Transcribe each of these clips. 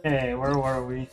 Okay, where were we?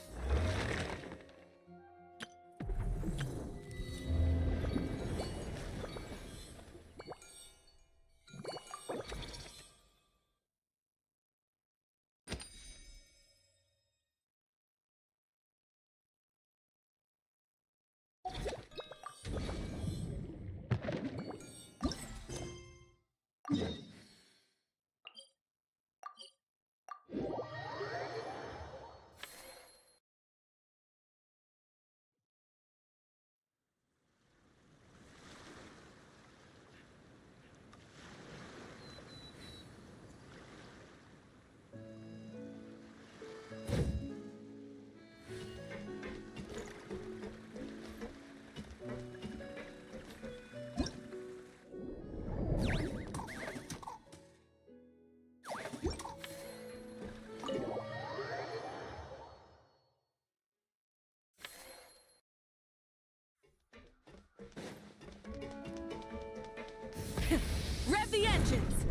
Rev the engines!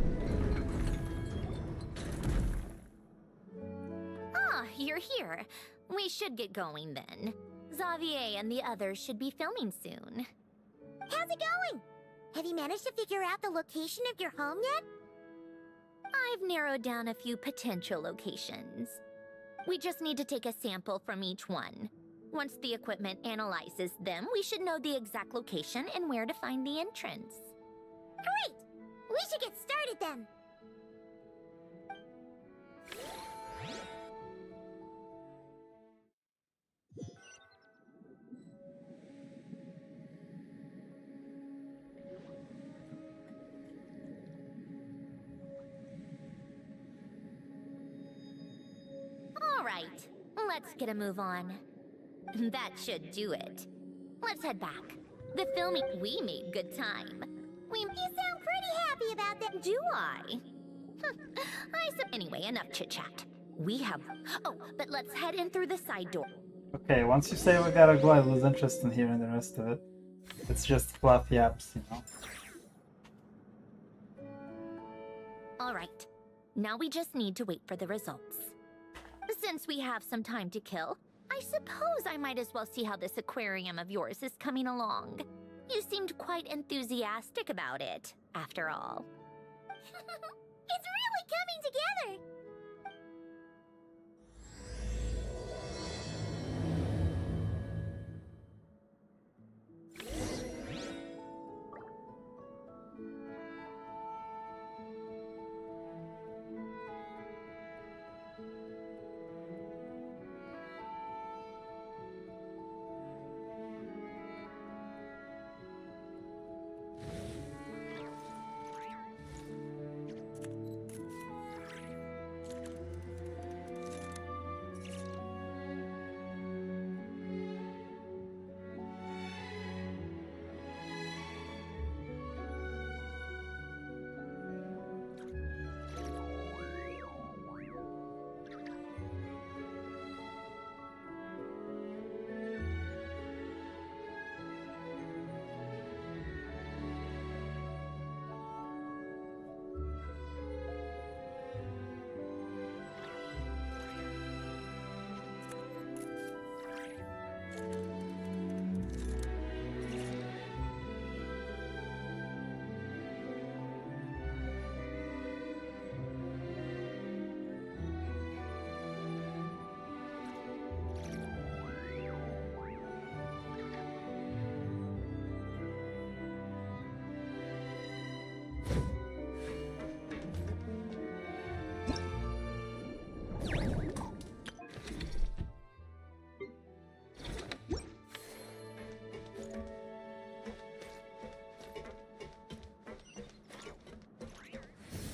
Ah, you're here. We should get going then. Xavier and the others should be filming soon. How's it going? Have you managed to figure out the location of your home yet? I've narrowed down a few potential locations. We just need to take a sample from each one. Once the equipment analyzes them, we should know the exact location and where to find the entrance. Great! We should get started then. All right, let's get a move on. That should do it. Let's head back. The filming we made good time. You sound pretty happy about that. Do I? Anyway, enough chit-chat. We have... Oh, but let's head in through the side door. Okay, once you say we gotta go, I lose interest in hearing the rest of it. It's just fluff yaps, you know. All right. Now we just need to wait for the results. Since we have some time to kill, I suppose I might as well see how this aquarium of yours is coming along. You seemed quite enthusiastic about it, after all. It's really coming together.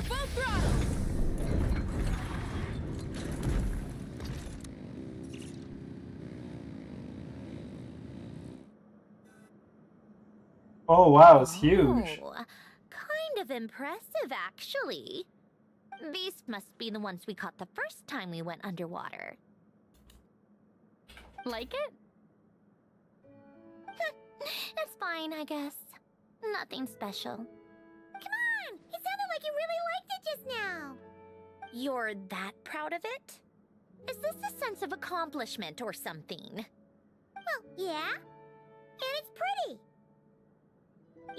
Full throttle! Oh wow, it's huge. Oh, kind of impressive, actually. These must be the ones we caught the first time we went underwater. Like it? It's fine, I guess. Nothing special. Come on! It sounded like you really liked it just now. You're that proud of it? Is this a sense of accomplishment or something? Well, yeah. And it's pretty.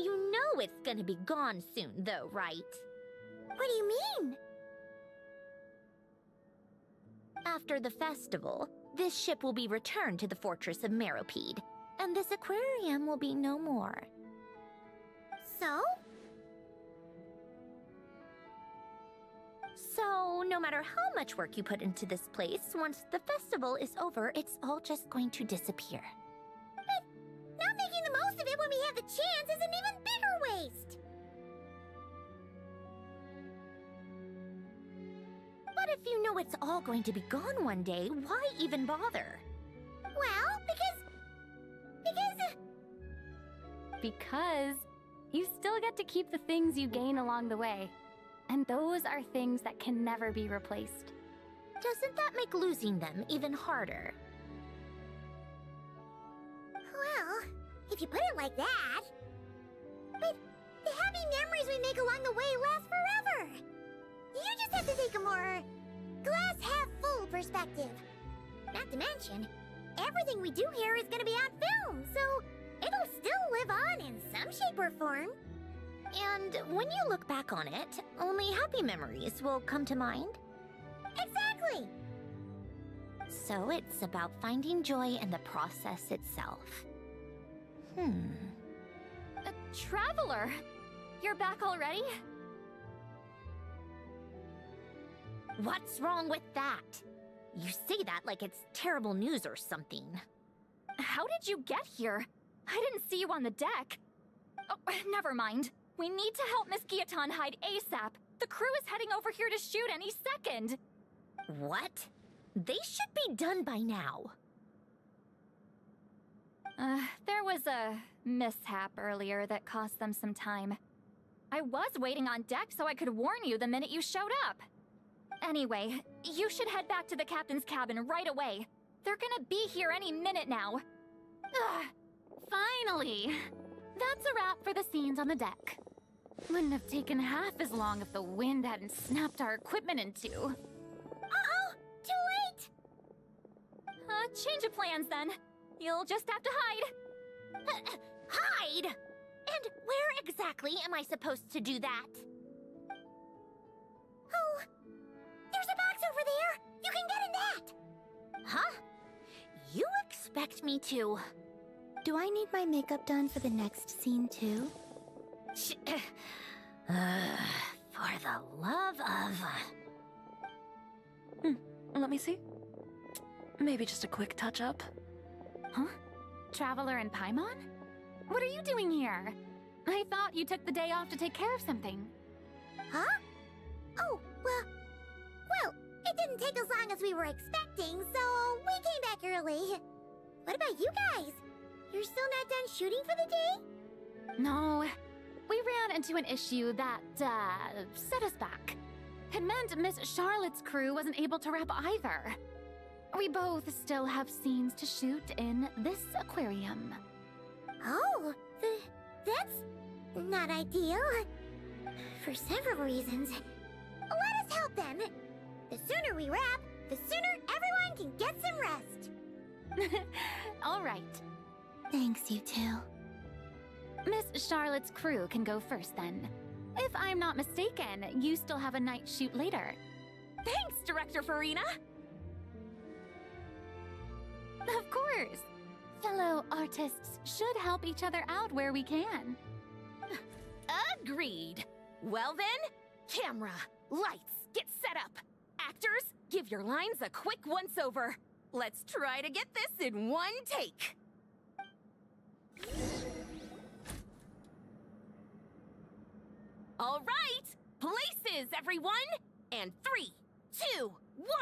You know it's gonna be gone soon, though, right? What do you mean? After the festival, this ship will be returned to the fortress of Meropide, and this aquarium will be no more. So? So, no matter how much work you put into this place, once the festival is over, it's all just going to disappear. But not making the most of it when we have the chance is an even bigger waste. But if you know it's all going to be gone one day, why even bother? Well, Because you still get to keep the things you gain along the way. And those are things that can never be replaced. Doesn't that make losing them even harder? well, if you put it like that. But the happy memories we make along the way last forever. You just have to take a more glass half full perspective. Not to mention, everything we do here is gonna be on film, so it'll still live on in some shape or form. And when you look back on it, only happy memories will come to mind. Exactly! So it's about finding joy in the process itself. Traveler! You're back already? What's wrong with that? You say that like it's terrible news or something. How did you get here? I didn't see you on the deck. Oh, never mind. We need to help Miss Guillotin hide ASAP. The crew is heading over here to shoot any second. What? They should be done by now. There was a mishap earlier that cost them some time. I was waiting on deck so I could warn you the minute you showed up. Anyway, you should head back to the captain's cabin right away. They're gonna be here any minute now. Ugh, finally! That's a wrap for the scenes on the deck. Wouldn't have taken half as long if the wind hadn't snapped our equipment in two. Uh-oh! Too late! Change of plans then. You'll just have to hide. Hide? And where exactly am I supposed to do that? Oh, there's a box over there! You can get in that! Huh? You expect me to... Do I need my makeup done for the next scene too? For the love of... Let me see. Maybe just a quick touch-up. Huh? Traveler and Paimon? What are you doing here? I thought you took the day off to take care of something. Huh? Oh, well, it didn't take as long as we were expecting, so we came back early. What about you guys? You're still not done shooting for the day? No, we ran into an issue that, set us back. It meant Miss Charlotte's crew wasn't able to wrap either. We both still have scenes to shoot in this aquarium. Oh, that's not ideal. For several reasons. Let us help them. The sooner we wrap, the sooner everyone can get some rest. All right. Thanks, you two. Miss Charlotte's crew can go first then. If I'm not mistaken, you still have a night shoot later. Thanks, Director Farina! Of course! Fellow artists should help each other out where we can. Agreed. Well then, camera, lights, get set up. Actors, give your lines a quick once-over. Let's try to get this in one take. All right, places, everyone! And 3, 2,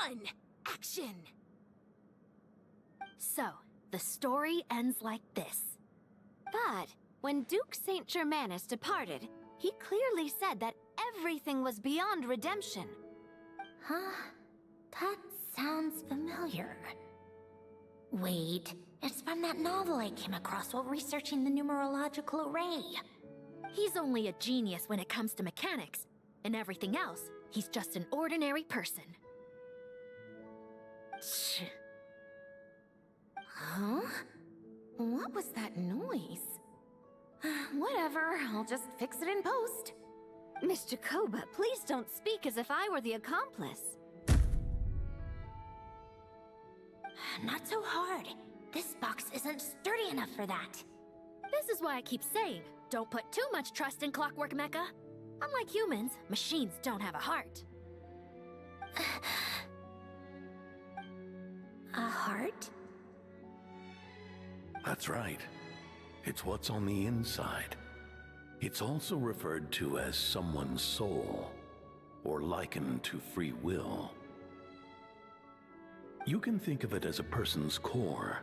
1, action! So, the story ends like this. But when Duke Saint Germanus departed, he clearly said that everything was beyond redemption. Huh? That sounds familiar. Wait, it's from that novel I came across while researching the numerological array. He's only a genius when it comes to mechanics. And everything else, he's just an ordinary person. Huh? What was that noise? Whatever, I'll just fix it in post. Miss Jacoba, please don't speak as if I were the accomplice. Not so hard. This box isn't sturdy enough for that. This is why I keep saying, don't put too much trust in Clockwork Mecha. Unlike humans, machines don't have a heart. A heart? That's right. It's what's on the inside. It's also referred to as someone's soul, or likened to free will. You can think of it as a person's core,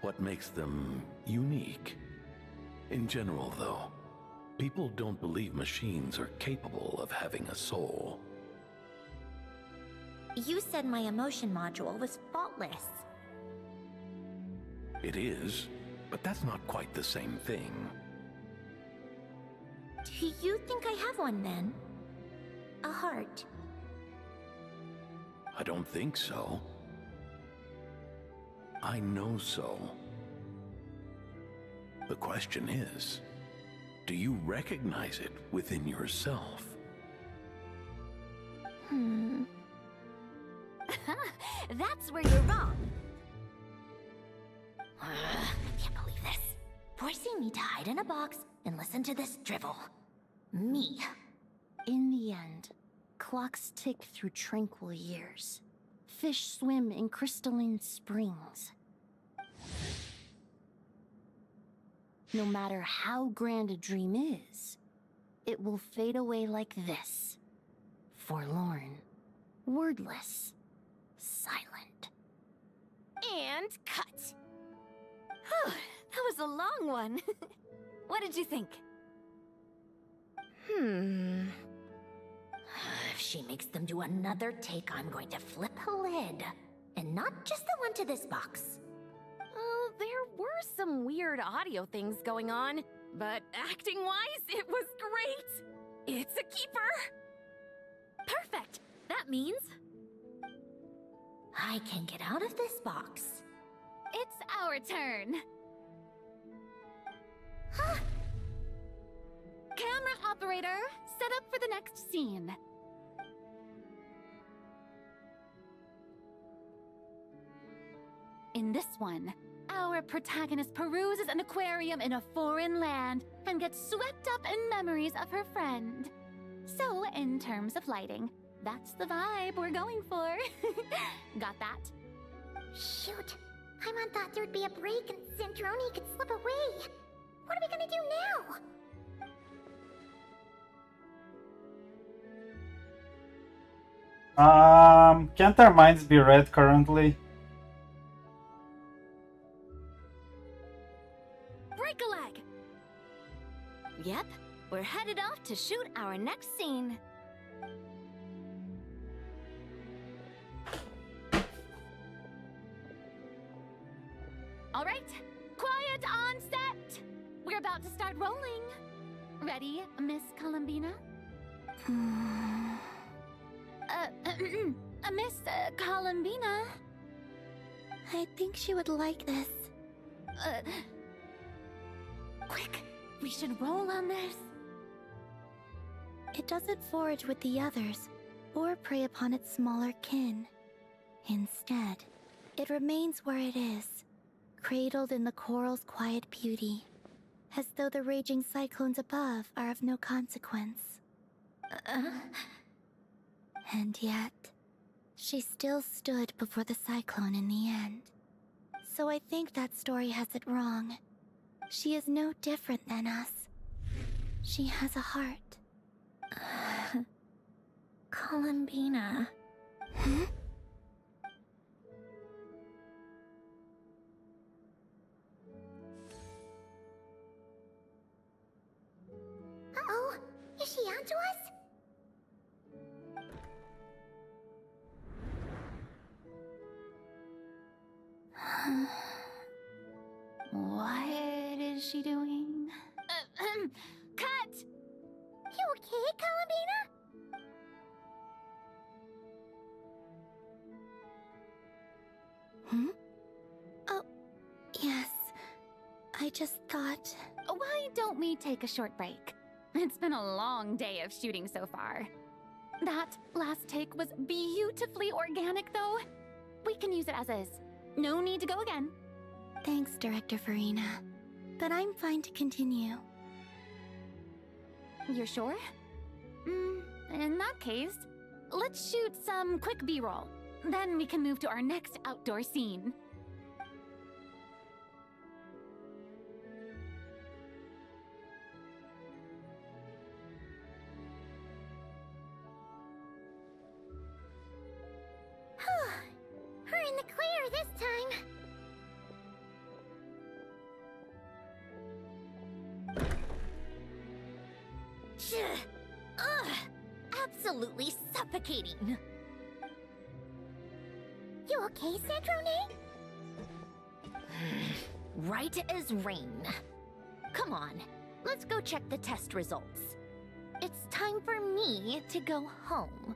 what makes them unique. In general, though, people don't believe machines are capable of having a soul. You said my emotion module was faultless. It is, but that's not quite the same thing. Do you think I have one then? A heart? I don't think so. I know so. The question is, do you recognize it within yourself? That's where you're wrong. I can't believe this. Forcing me to hide in a box and listen to this drivel. Me. In the end, clocks tick through tranquil years. Fish swim in crystalline springs. No matter how grand a dream is, it will fade away like this. Forlorn, wordless, silent. And cut. That was a long one. What did you think? If she makes them do another take, I'm going to flip a lid. And not just the one to this box. Oh, there were some weird audio things going on, but acting-wise, it was great. It's a keeper. Perfect! That means I can get out of this box. It's our turn. camera operator, set up for the next scene. In this one, our protagonist peruses an aquarium in a foreign land and gets swept up in memories of her friend. So, in terms of lighting, that's the vibe we're going for. Got that? Shoot. Paimon thought there'd be a break and Zandroni could slip away. What are we gonna do now? Can't our minds be read currently? Break a leg! Yep, we're headed off to shoot our next scene. All right, quiet on set. We're about to start rolling. Ready, Miss Columbina? Miss Columbina? I think she would like this. Quick, we should roll on this. It doesn't forage with the others, or prey upon its smaller kin. Instead, it remains where it is, cradled in the coral's quiet beauty, as though the raging cyclones above are of no consequence. And yet, she still stood before the cyclone in the end. So I think that story has it wrong. She is no different than us. She has a heart. Columbina. Uh-oh, is she onto us? What is she doing? Cut! You okay, Columbina? I just thought... Why don't we take a short break? It's been a long day of shooting so far. That last take was beautifully organic, though. We can use it as is. No need to go again. Thanks, Director Farina. But I'm fine to continue. You're sure? In that case, let's shoot some quick B-roll. Then we can move to our next outdoor scene. We're in the clear this time. Ugh! Absolutely suffocating. You okay, Centrone? Right as rain. Come on, let's go check the test results. It's time for me to go home.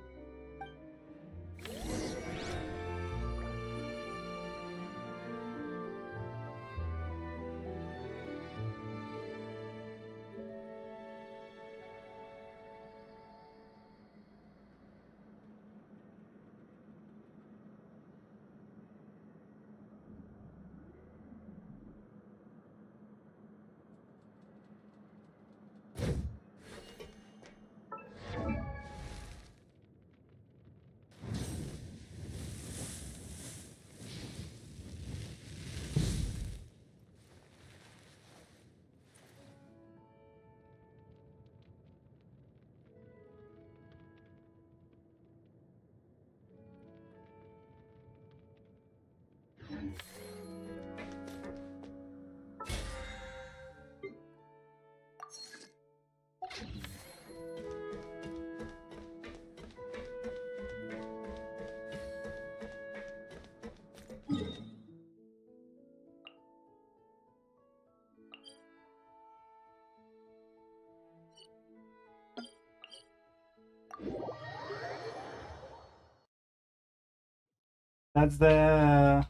That's the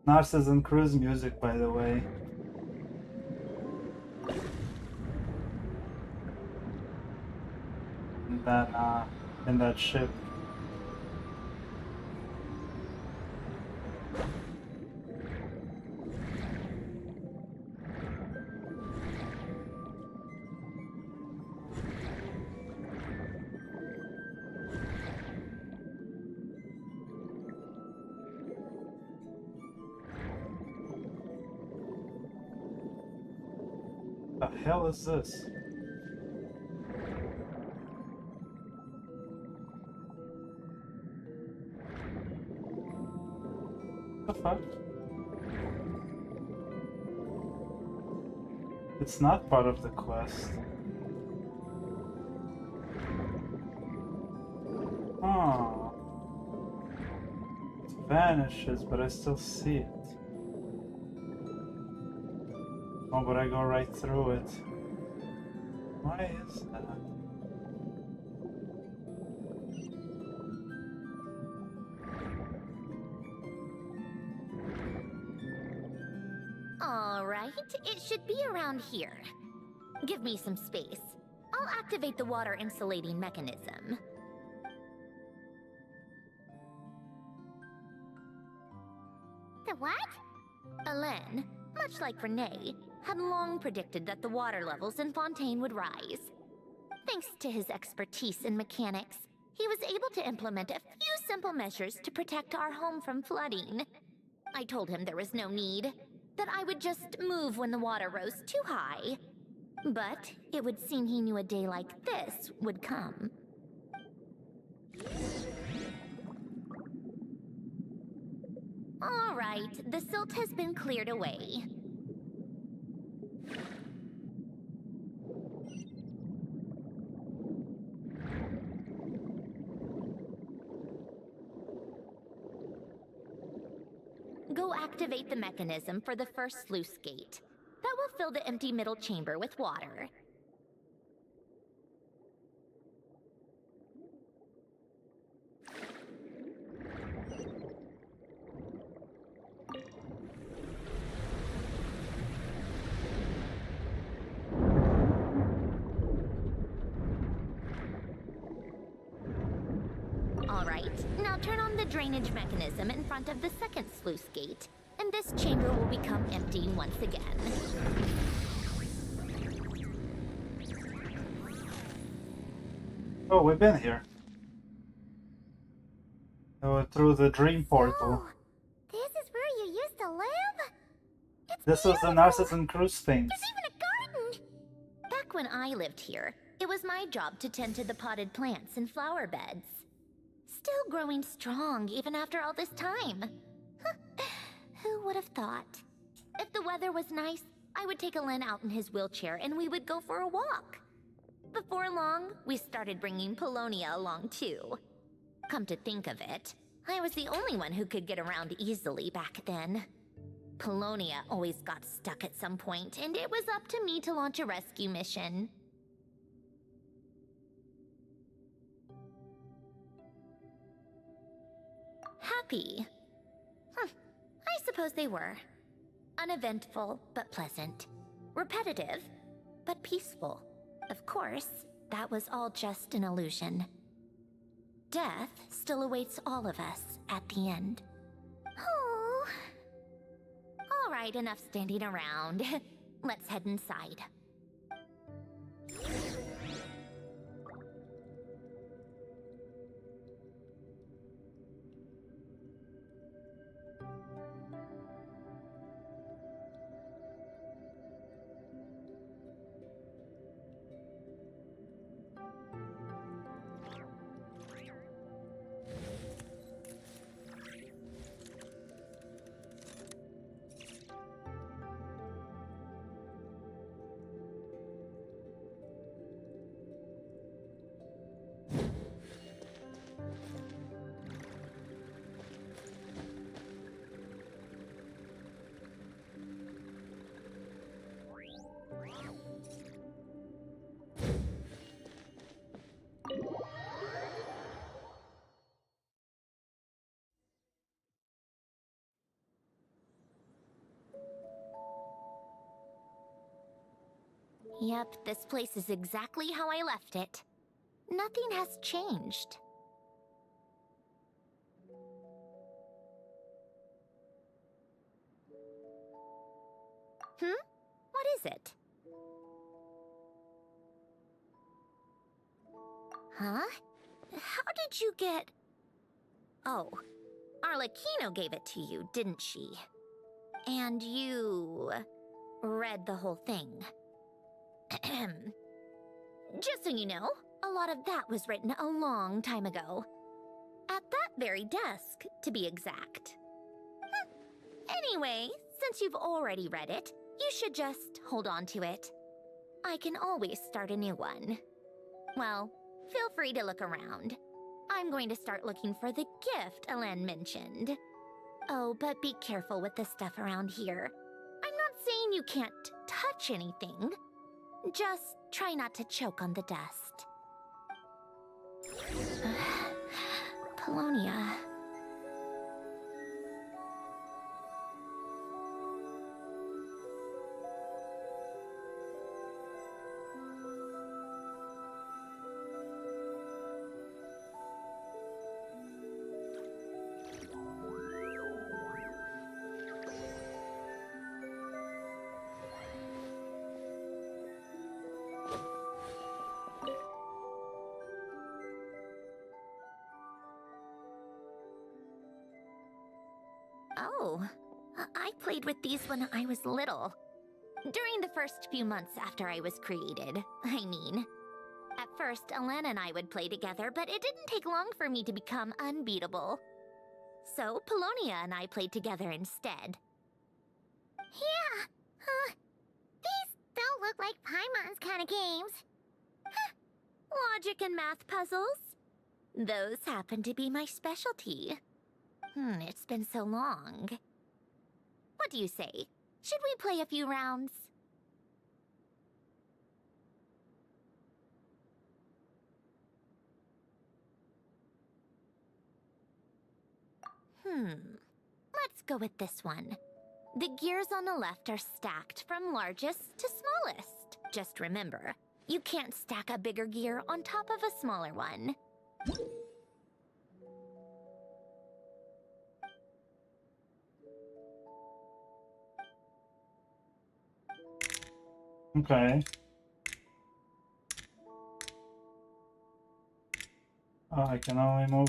Narcissus Cruise music, by the way. In that ship. The hell is this? What the fuck? It's not part of the quest. Oh. It vanishes, but I still see it. Oh, but I go right through it. Why is that? All right, it should be around here. Give me some space. I'll activate the water insulating mechanism. The what? Alain, much like Renee, had long predicted that the water levels in Fontaine would rise. Thanks to his expertise in mechanics, he was able to implement a few simple measures to protect our home from flooding. I told him there was no need, that I would just move when the water rose too high. But it would seem he knew a day like this would come. All right, the silt has been cleared away. Go activate the mechanism for the first sluice gate. That will fill the empty middle chamber with water. right. Now turn on the drainage mechanism in front of the second sluice gate, and this chamber will become empty once again. Oh, we've been here. Oh, through the dream portal. Oh, this is where you used to live? It's This was the beautiful. Narcissus Cruise things. There's even a garden. Back when I lived here, it was my job to tend to the potted plants and flower beds. Still growing strong even after all this time. Who would have thought? If the weather was nice, I would take Alen out in his wheelchair and we would go for a walk. Before long, we started bringing Polonia along too. Come to think of it, I was the only one who could get around easily back then. Polonia always got stuck at some point, and it was up to me to launch a rescue mission. Happy? I suppose they were. Uneventful, but pleasant. Repetitive, but peaceful. Of course, that was all just an illusion. Death still awaits all of us at the end. Oh. All right, enough standing around. Let's head inside. Yep, this place is exactly how I left it. Nothing has changed. What is it? Huh? How did you get... Oh, Arlecchino gave it to you, didn't she? And you... read the whole thing. Just so you know, a lot of that was written a long time ago. At that very desk, to be exact. Anyway, since you've already read it, you should just hold on to it. I can always start a new one. Well, feel free to look around. I'm going to start looking for the gift Alen mentioned. Oh, but be careful with the stuff around here. I'm not saying you can't touch anything. Just try not to choke on the dust. Polonia. Oh, I played with these when I was little. During the first few months after I was created, I mean. At first, Alen and I would play together, but it didn't take long for me to become unbeatable. So, Polonia and I played together instead. Yeah. These don't look like Paimon's kind of games. Logic and math puzzles? Those happen to be my specialty. It's been so long. What do you say? Should we play a few rounds? Let's go with this one. The gears on the left are stacked from largest to smallest. Just remember, you can't stack a bigger gear on top of a smaller one. Okay. Oh, I can only move.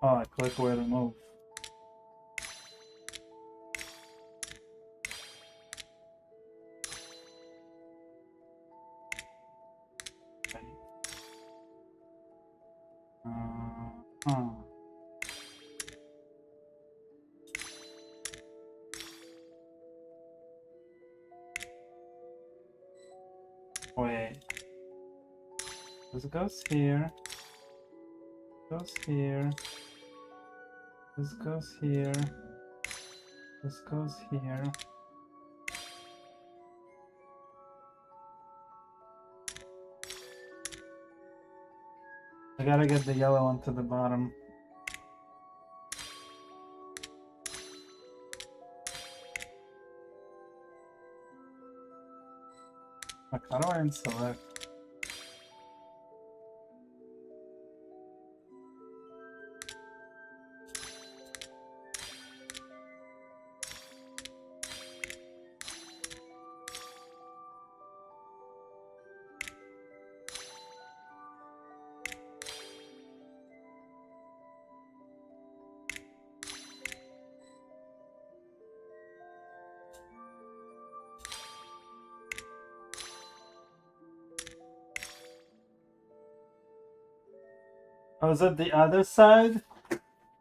Oh, I click where to move. Okay. Huh. Wait. This goes here. Goes here. This goes here. This goes here. I gotta get the yellow one to the bottom. Like, how do I unselect? Oh, is it the other side?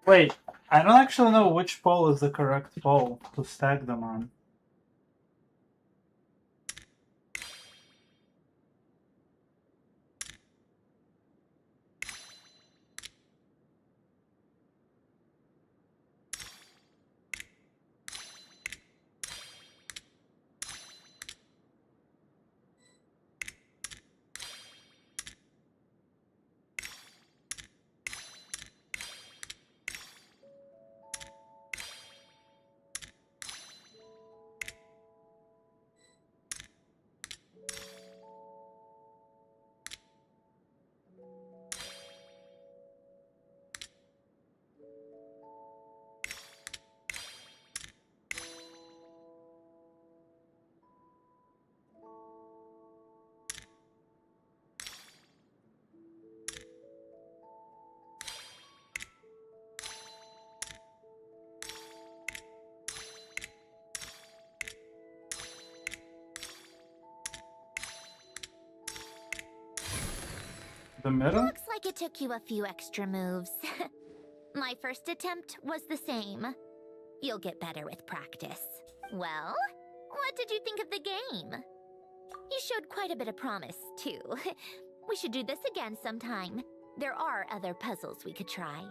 Wait, I don't actually know which pole is the correct pole to stack them on. The middle? Looks like it took you a few extra moves. My first attempt was the same. You'll get better with practice. Well, what did you think of the game? You showed quite a bit of promise, too. We should do this again sometime. There are other puzzles we could try.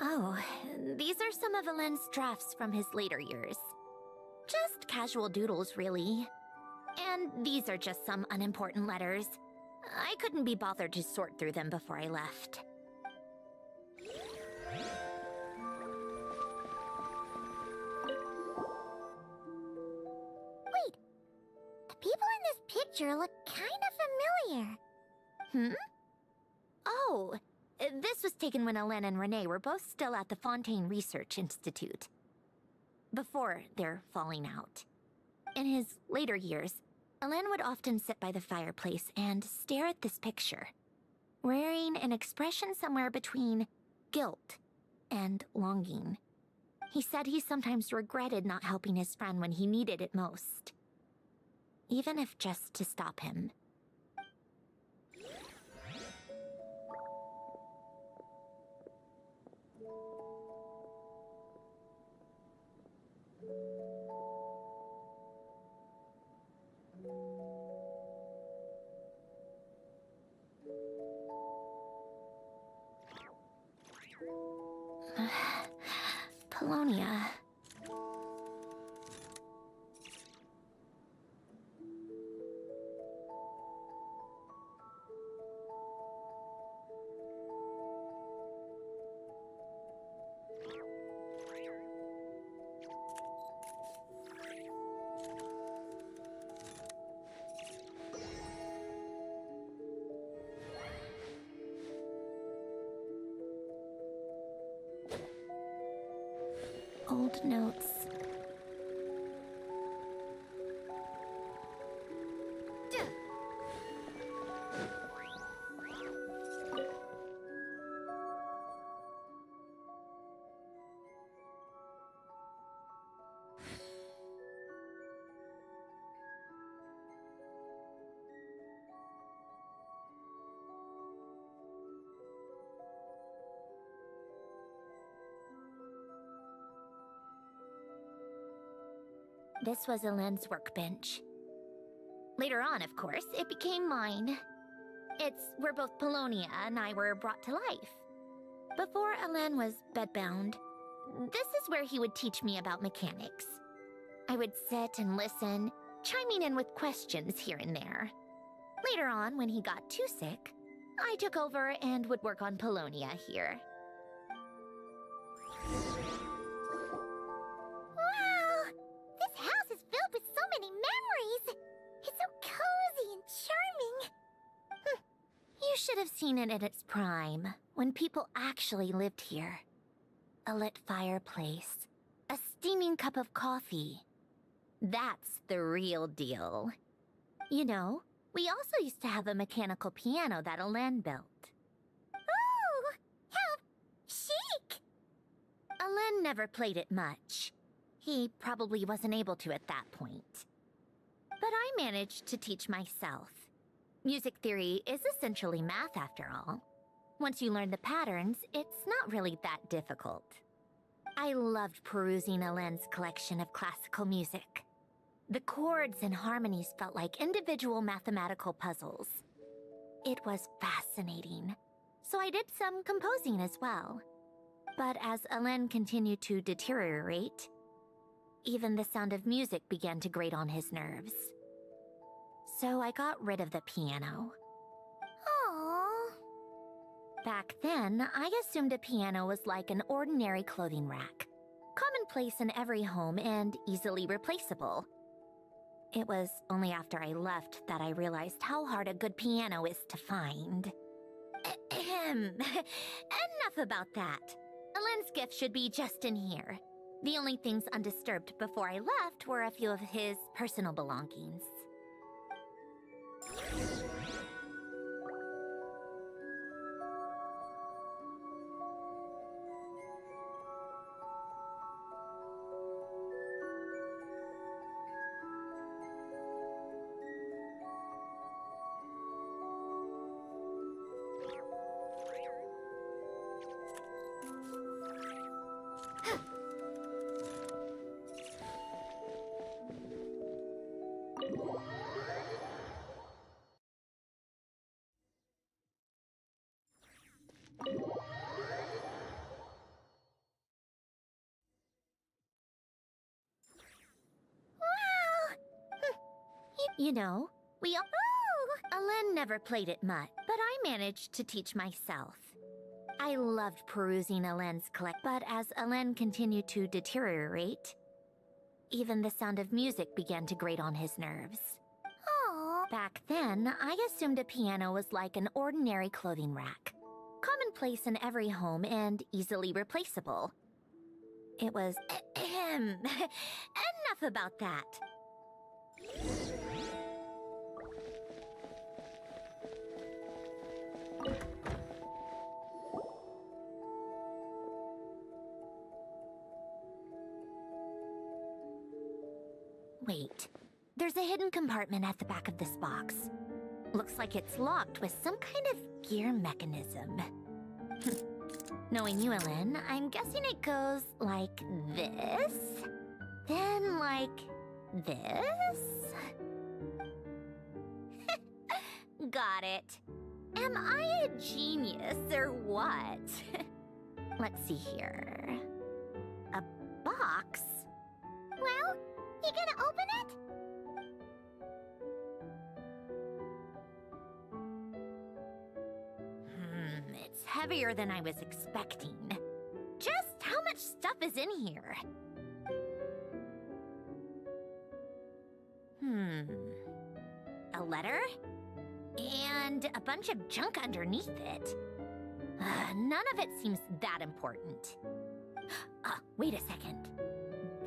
Oh, these are some of Alen's drafts from his later years. Just casual doodles, really. And these are just some unimportant letters. I couldn't be bothered to sort through them before I left. Wait, the people in this picture look kind of familiar. Hmm? Oh, this was taken when Alen and Renee were both still at the Fontaine Research Institute. Before their falling out. In his later years, Alen would often sit by the fireplace and stare at this picture, wearing an expression somewhere between guilt and longing. He said he sometimes regretted not helping his friend when he needed it most, even if just to stop him. Polonia. Old notes. This was Elend's workbench. Later on, of course, it became mine. It's where both Polonia and I were brought to life. Before Elend was bedbound, this is where he would teach me about mechanics. I would sit and listen, chiming in with questions here and there. Later on, when he got too sick, I took over and would work on Polonia here. Wow! This house is filled with so many memories! It's so cozy and charming! You should have seen it in its prime, when people actually lived here. A lit fireplace, a steaming cup of coffee. That's the real deal. You know, we also used to have a mechanical piano that Elend built. Ooh! How chic! Elend never played it much. He probably wasn't able to at that point. But I managed to teach myself. Music theory is essentially math after all. Once you learn the patterns, it's not really that difficult. I loved perusing Elend's collection of classical music. The chords and harmonies felt like individual mathematical puzzles. It was fascinating, so I did some composing as well. But as Elend continued to deteriorate, even the sound of music began to grate on his nerves. So I got rid of the piano. Aww. Back then, I assumed a piano was like an ordinary clothing rack, commonplace in every home and easily replaceable. It was only after I left that I realized how hard a good piano is to find. Enough about that. Elend's gift should be just in here. The only things undisturbed before I left were a few of his personal belongings. You know, we all... Oh! Elend never played it much, but I managed to teach myself. I loved perusing Elend's collection, but as Elend continued to deteriorate, even the sound of music began to grate on his nerves. Aww. Back then, I assumed a piano was like an ordinary clothing rack, commonplace in every home and easily replaceable. It was... Enough about that. Wait, there's a hidden compartment at the back of this box. Looks like it's locked with some kind of gear mechanism. Knowing you, Elend, I'm guessing it goes like this, then like this. Got it. Am I a genius or what? Let's see here. A box? Well, you gonna open it? It's heavier than I was expecting. Just how much stuff is in here? A letter? And a bunch of junk underneath it. None of it seems that important. Wait a second.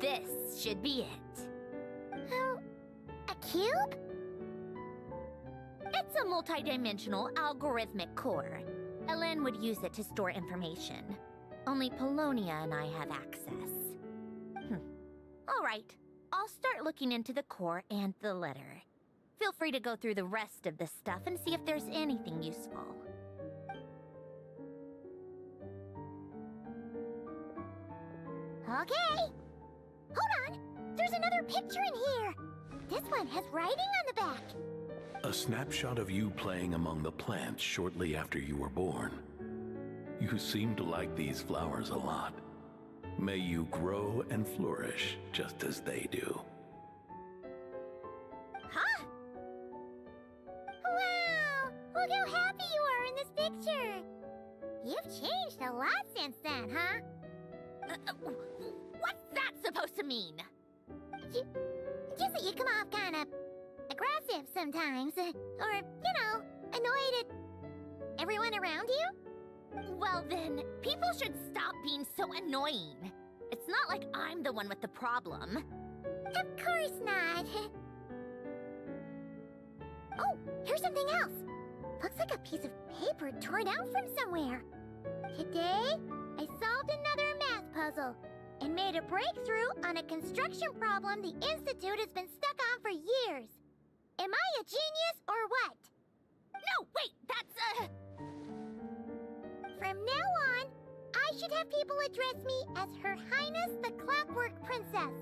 This should be it. Oh, a cube? It's a multidimensional algorithmic core. Elen would use it to store information. Only Polonia and I have access. All right, I'll start looking into the core and the letter. Feel free to go through the rest of the stuff and see if there's anything useful. Okay. Hold on. There's another picture in here. This one has writing on the back. A snapshot of you playing among the plants shortly after you were born. You seem to like these flowers a lot. May you grow and flourish just as they do. Huh? Wow! Look how happy you are in this picture. You've changed a lot since then, huh? What's that supposed to mean? Just that you come off kind of aggressive sometimes. Or, annoyed at everyone around you. Well then, people should stop being so annoying. It's not like I'm the one with the problem. Of course not. Oh, here's something else. Looks like a piece of paper torn out from somewhere. Today, I solved another math puzzle and made a breakthrough on a construction problem the Institute has been stuck on for years. Am I a genius or what? No, wait, that's From now on, I should have people address me as Her Highness the Clockwork Princess,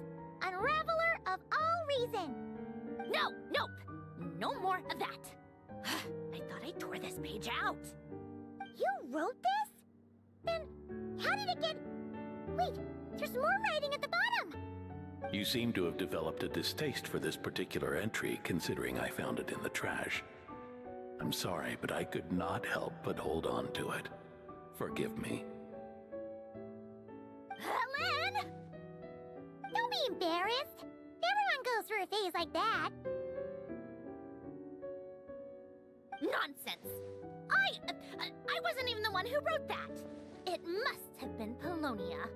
Unraveler of all reason. No, nope. No more of that. I thought I tore this page out. You wrote this? Then, how did it get... Wait, there's more writing at the bottom! You seem to have developed a distaste for this particular entry, considering I found it in the trash. I'm sorry, but I could not help but hold on to it. Forgive me. Len! Don't be embarrassed. Everyone goes through a phase like that. Nonsense. I wasn't even the one who wrote that. It must have been Polonia.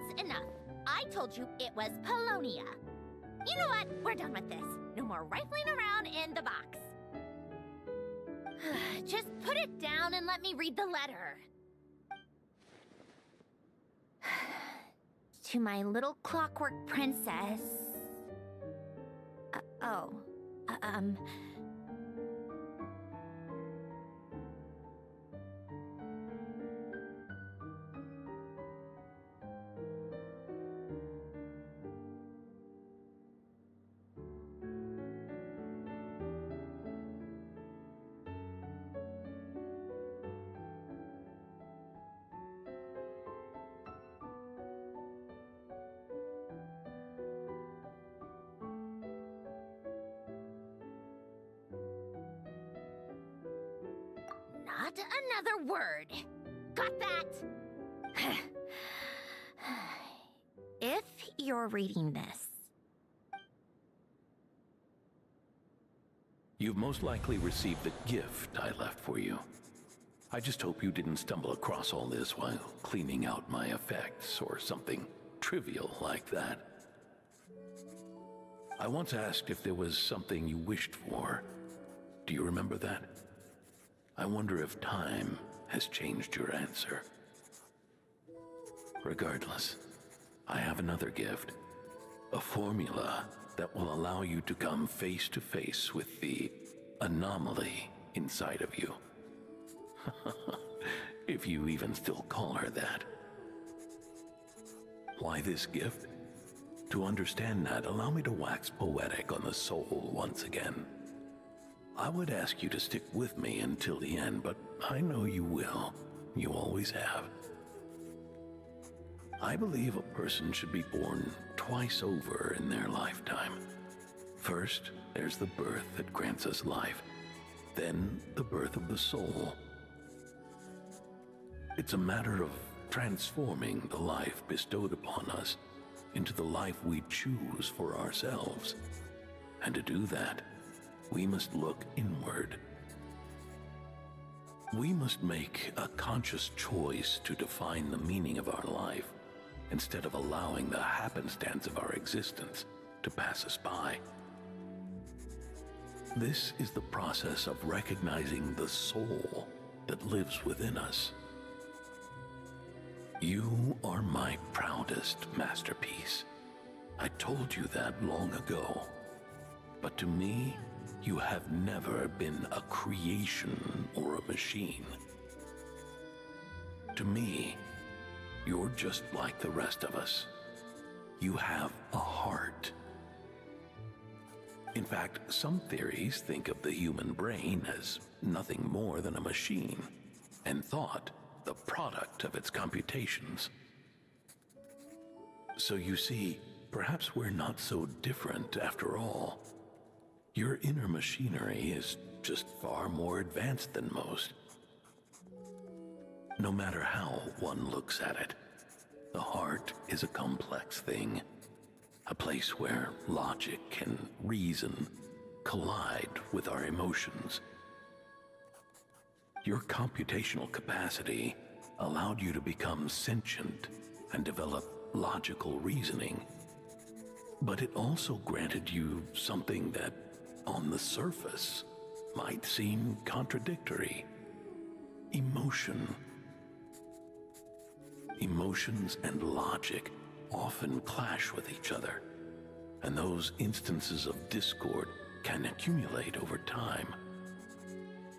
That's enough. I told you it was Polonia. You know what? We're done with this. No more rifling around in the box. Just put it down and let me read the letter. To my little clockwork princess. Oh. Not another word. Got that? If you're reading this, You've most likely received the gift I left for you. I just hope you didn't stumble across all this while cleaning out my effects or something trivial like that. I once asked if there was something you wished for. Do you remember that? I wonder if time has changed your answer. Regardless, I have another gift. A formula that will allow you to come face to face with the anomaly inside of you. If you even still call her that. Why this gift? To understand that, allow me to wax poetic on the soul once again. I would ask you to stick with me until the end, but I know you will. You always have. I believe a person should be born twice over in their lifetime. First, there's the birth that grants us life. Then, the birth of the soul. It's a matter of transforming the life bestowed upon us into the life we choose for ourselves. And to do that, we must look inward. We must make a conscious choice to define the meaning of our life, instead of allowing the happenstance of our existence to pass us by. This is the process of recognizing the soul that lives within us. You are my proudest masterpiece. I told you that long ago. But to me, you have never been a creation or a machine. To me, you're just like the rest of us. You have a heart. In fact, some theories think of the human brain as nothing more than a machine, and thought the product of its computations. So you see, perhaps we're not so different after all. Your inner machinery is just far more advanced than most. No matter how one looks at it, the heart is a complex thing, a place where logic and reason collide with our emotions. Your computational capacity allowed you to become sentient and develop logical reasoning, but it also granted you something that, on the surface, might seem contradictory: emotion. Emotions and logic often clash with each other, and those instances of discord can accumulate over time.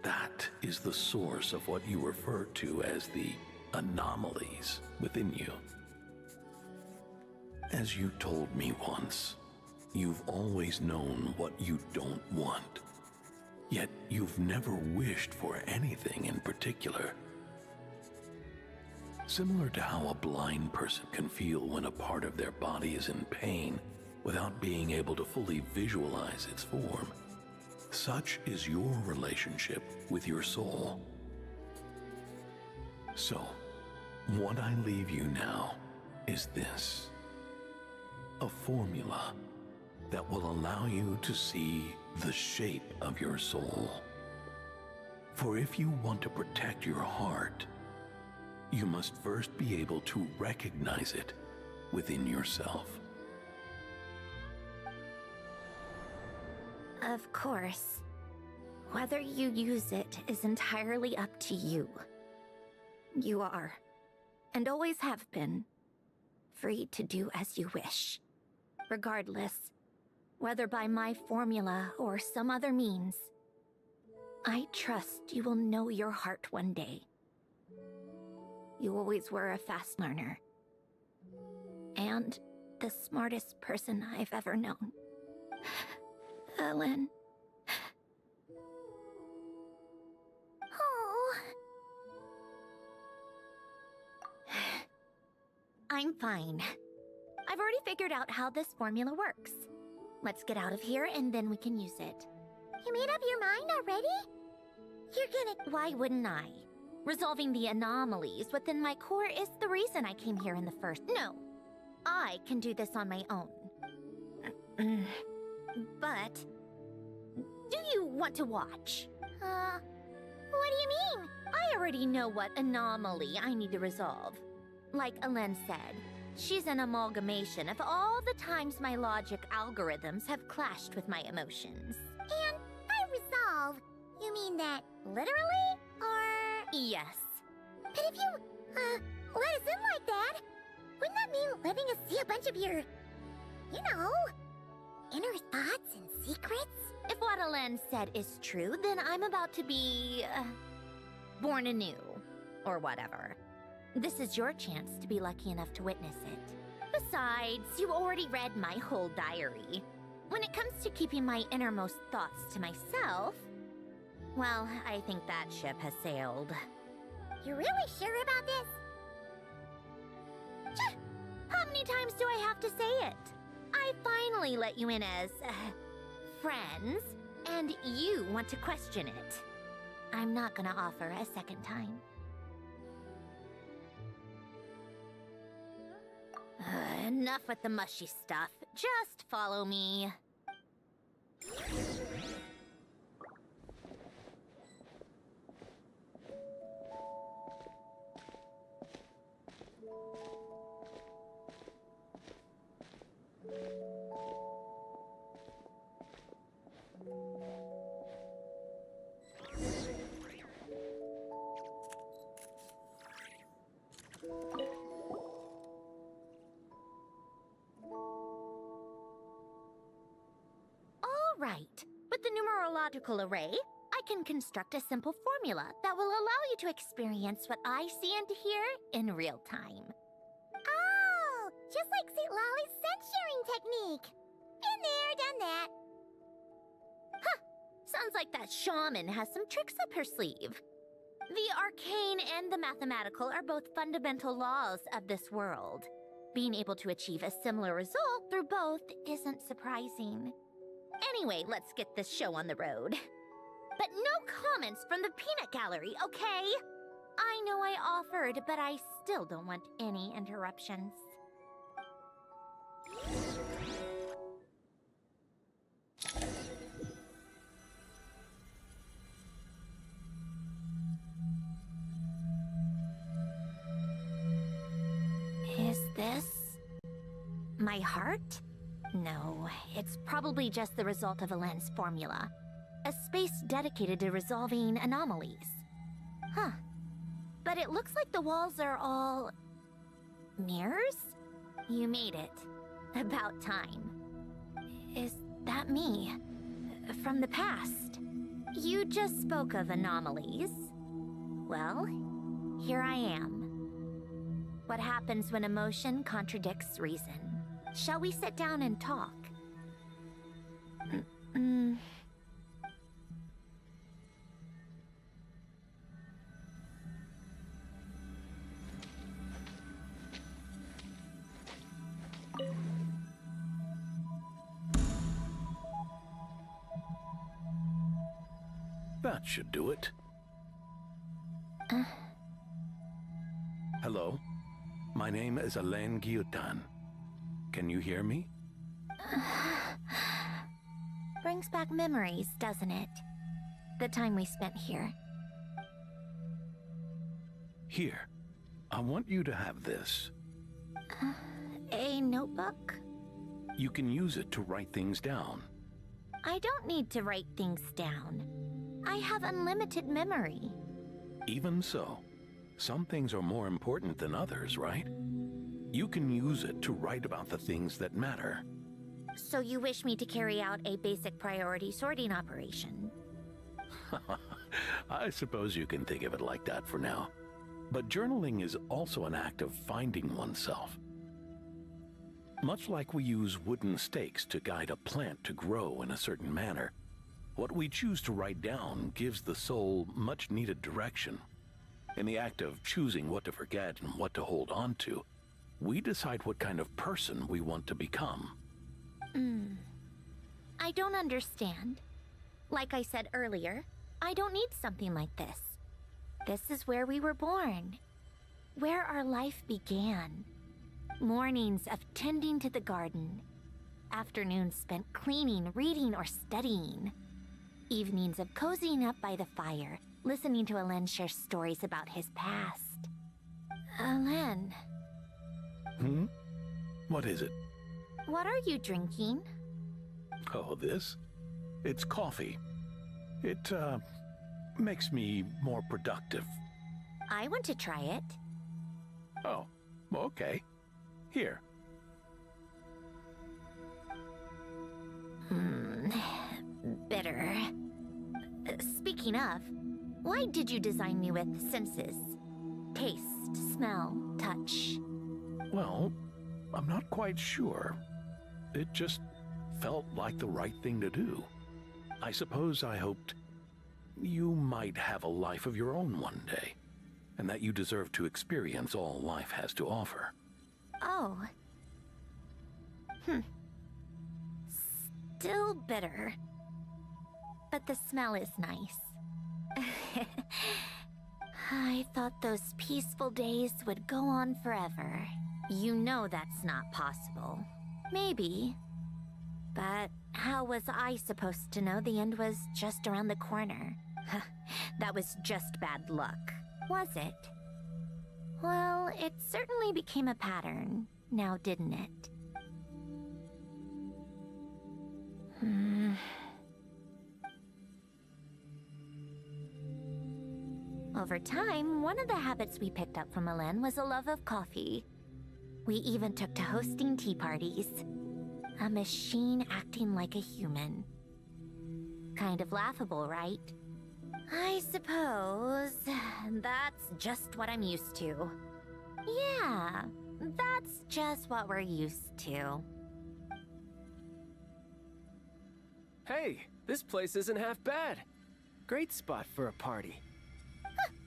That is the source of what you refer to as the anomalies within you. As you told me once, you've always known what you don't want, yet you've never wished for anything in particular. Similar to how a blind person can feel when a part of their body is in pain without being able to fully visualize its form, such is your relationship with your soul. So, what I leave you now is this: a formula that will allow you to see the shape of your soul. For if you want to protect your heart, you must first be able to recognize it within yourself. Of course. Whether you use it is entirely up to you. You are, and always have been, free to do as you wish. Regardless, whether by my formula or some other means, I trust you will know your heart one day. You always were a fast learner. And the smartest person I've ever known. Ellen. Oh. I'm fine. I've already figured out how this formula works. Let's get out of here and then we can use it. You made up your mind already? You're gonna... Why wouldn't I? Resolving the anomalies within my core is the reason I came here in the first... No. I can do this on my own. But... do you want to watch? what do you mean? I already know what anomaly I need to resolve. Like Alen said, she's an amalgamation of all the times my logic algorithms have clashed with my emotions. And by resolve, you mean that literally? Or... Yes. But if you, let us in like that, wouldn't that mean letting us see a bunch of your, you know, inner thoughts and secrets? If what Alen said is true, then I'm about to be... born anew. Or whatever. This is your chance to be lucky enough to witness it. Besides, you already read my whole diary. When it comes to keeping my innermost thoughts to myself, well, I think that ship has sailed. You're really sure about this? How many times do I have to say it? I finally let you in as... friends, and you want to question it. I'm not gonna offer a second time. Enough with the mushy stuff. Just follow me. Right. With the numerological array, I can construct a simple formula that will allow you to experience what I see and hear in real time. Oh, just like St. Lolly's scent-sharing technique. Been there, done that. Huh. Sounds like that shaman has some tricks up her sleeve. The arcane and the mathematical are both fundamental laws of this world. Being able to achieve a similar result through both isn't surprising. Anyway, let's get this show on the road. But no comments from the peanut gallery, okay? I know I offered, but I still don't want any interruptions. Is this... my heart? No, it's probably just the result of Alen's formula. A space dedicated to resolving anomalies. Huh. But it looks like the walls are all... mirrors? You made it. About time. Is that me? From the past? You just spoke of anomalies. Well, here I am. What happens when emotion contradicts reason? Shall we sit down and talk? That should do it. Hello? My name is Alen Guillotin. Can you hear me? Brings back memories, doesn't it? The time we spent here. Here. I want you to have this. my notebook? You can use it to write things down. I don't need to write things down. I have unlimited memory. Even so, some things are more important than others, right? You can use it to write about the things that matter. So you wish me to carry out a basic priority sorting operation? I suppose you can think of it like that for now. But journaling is also an act of finding oneself. Much like we use wooden stakes to guide a plant to grow in a certain manner, what we choose to write down gives the soul much needed direction. In the act of choosing what to forget and what to hold on to, we decide what kind of person we want to become. I don't understand. Like I said earlier, I don't need something like this. This is where we were born, where our life began. Mornings of tending to the garden, afternoons spent cleaning, reading, or studying, evenings of cozying up by the fire, listening to Alen share stories about his past. Alen, What is it? what are you drinking? Oh, this? It's coffee. It, makes me more productive. I want to try it. Oh, okay. Here. Bitter. Speaking of, why did you design me with senses? Taste, smell, touch. Well, I'm not quite sure. It just felt like the right thing to do. I suppose I hoped you might have a life of your own one day, and that you deserve to experience all life has to offer. Oh. Still bitter. But the smell is nice. I thought those peaceful days would go on forever. You know that's not possible. Maybe. But how was I supposed to know the end was just around the corner? That was just bad luck, was it? Well, it certainly became a pattern, now didn't it? Over time, one of the habits we picked up from Alen was a love of coffee. We even took to hosting tea parties. A machine acting like a human. Kind of laughable, right? I suppose that's just what I'm used to. Yeah, that's just what we're used to. Hey, this place isn't half bad. Great spot for a party.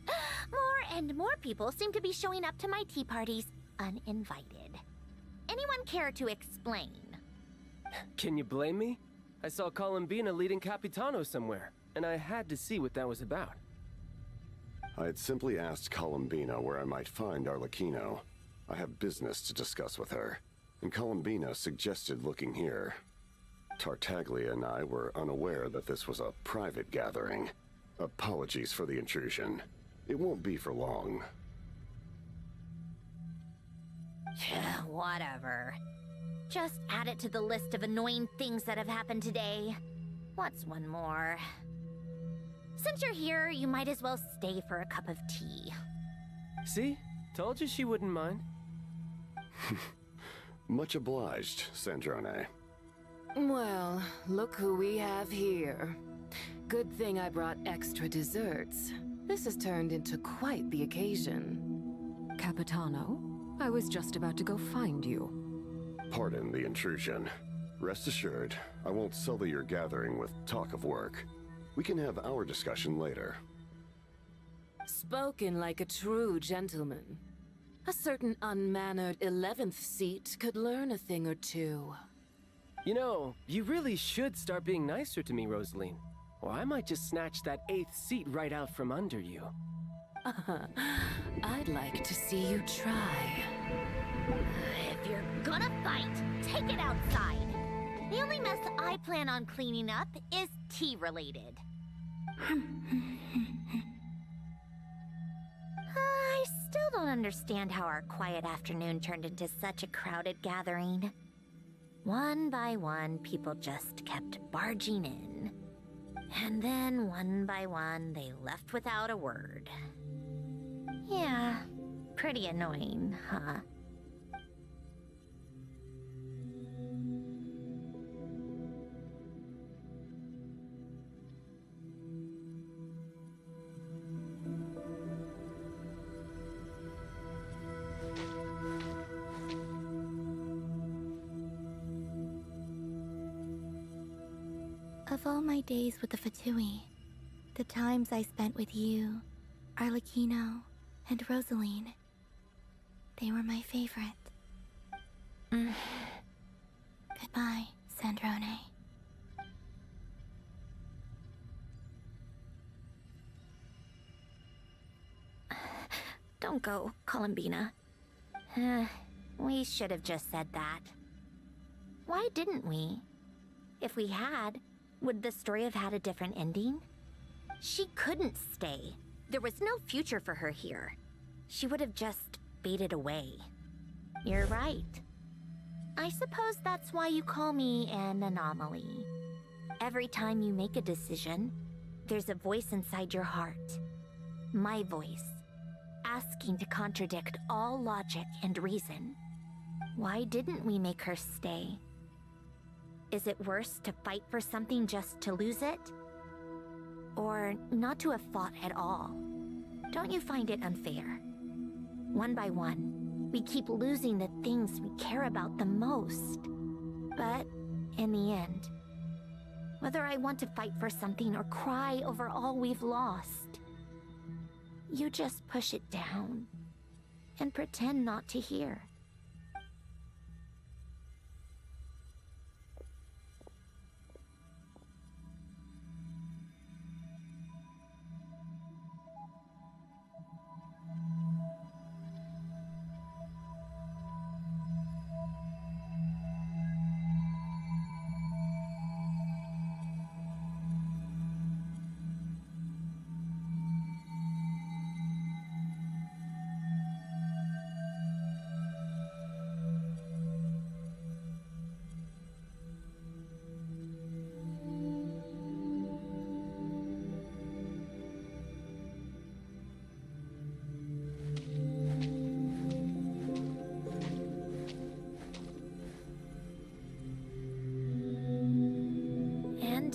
More and more people seem to be showing up to my tea parties uninvited. Anyone care to explain? Can you blame me? I saw Columbina leading Capitano somewhere, and I had to see what that was about. I had simply asked Columbina where I might find Arlecchino. I have business to discuss with her, and Columbina suggested looking here. Tartaglia and I were unaware that this was a private gathering. Apologies for the intrusion. It won't be for long. Whatever. Just add it to the list of annoying things that have happened today. What's one more? Since you're here, you might as well stay for a cup of tea. See? Told you she wouldn't mind. Much obliged, Sandrone. Well, look who we have here. Good thing I brought extra desserts. This has turned into quite the occasion. Capitano, I was just about to go find you. Pardon the intrusion. Rest assured, I won't sully your gathering with talk of work. We can have our discussion later. Spoken like a true gentleman. A certain unmannered 11th seat could learn a thing or two. You know, you really should start being nicer to me, Rosaline. Or I might just snatch that 8th seat right out from under you. I'd like to see you try. If you're gonna fight, take it outside. The only mess I plan on cleaning up is tea-related. I still don't understand how our quiet afternoon turned into such a crowded gathering. One by one, people just kept barging in. And then, one by one, they left without a word. Yeah, pretty annoying, huh? Of all my days with the Fatui, the times I spent with you, Arlecchino, and Rosaline, they were my favorite. Goodbye, Sandrone. Don't go, Columbina. We should have just said that. Why didn't we? If we had, would the story have had a different ending? She couldn't stay. There was no future for her here. She would have just faded away. You're right. I suppose that's why you call me an anomaly. Every time you make a decision, there's a voice inside your heart. My voice, asking to contradict all logic and reason. Why didn't we make her stay? Is it worse to fight for something just to lose it? Or not to have fought at all? Don't you find it unfair? One by one, we keep losing the things we care about the most. But in the end, whether I want to fight for something or cry over all we've lost, you just push it down and pretend not to hear.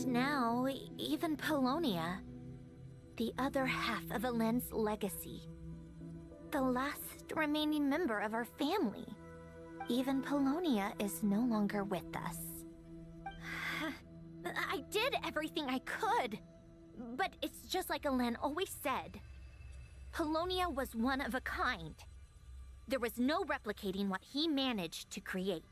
Now, even Polonia, the other half of Elend's legacy, the last remaining member of our family, even Polonia is no longer with us. I did everything I could, but it's just like Elend always said. Polonia was one of a kind. There was no replicating what he managed to create.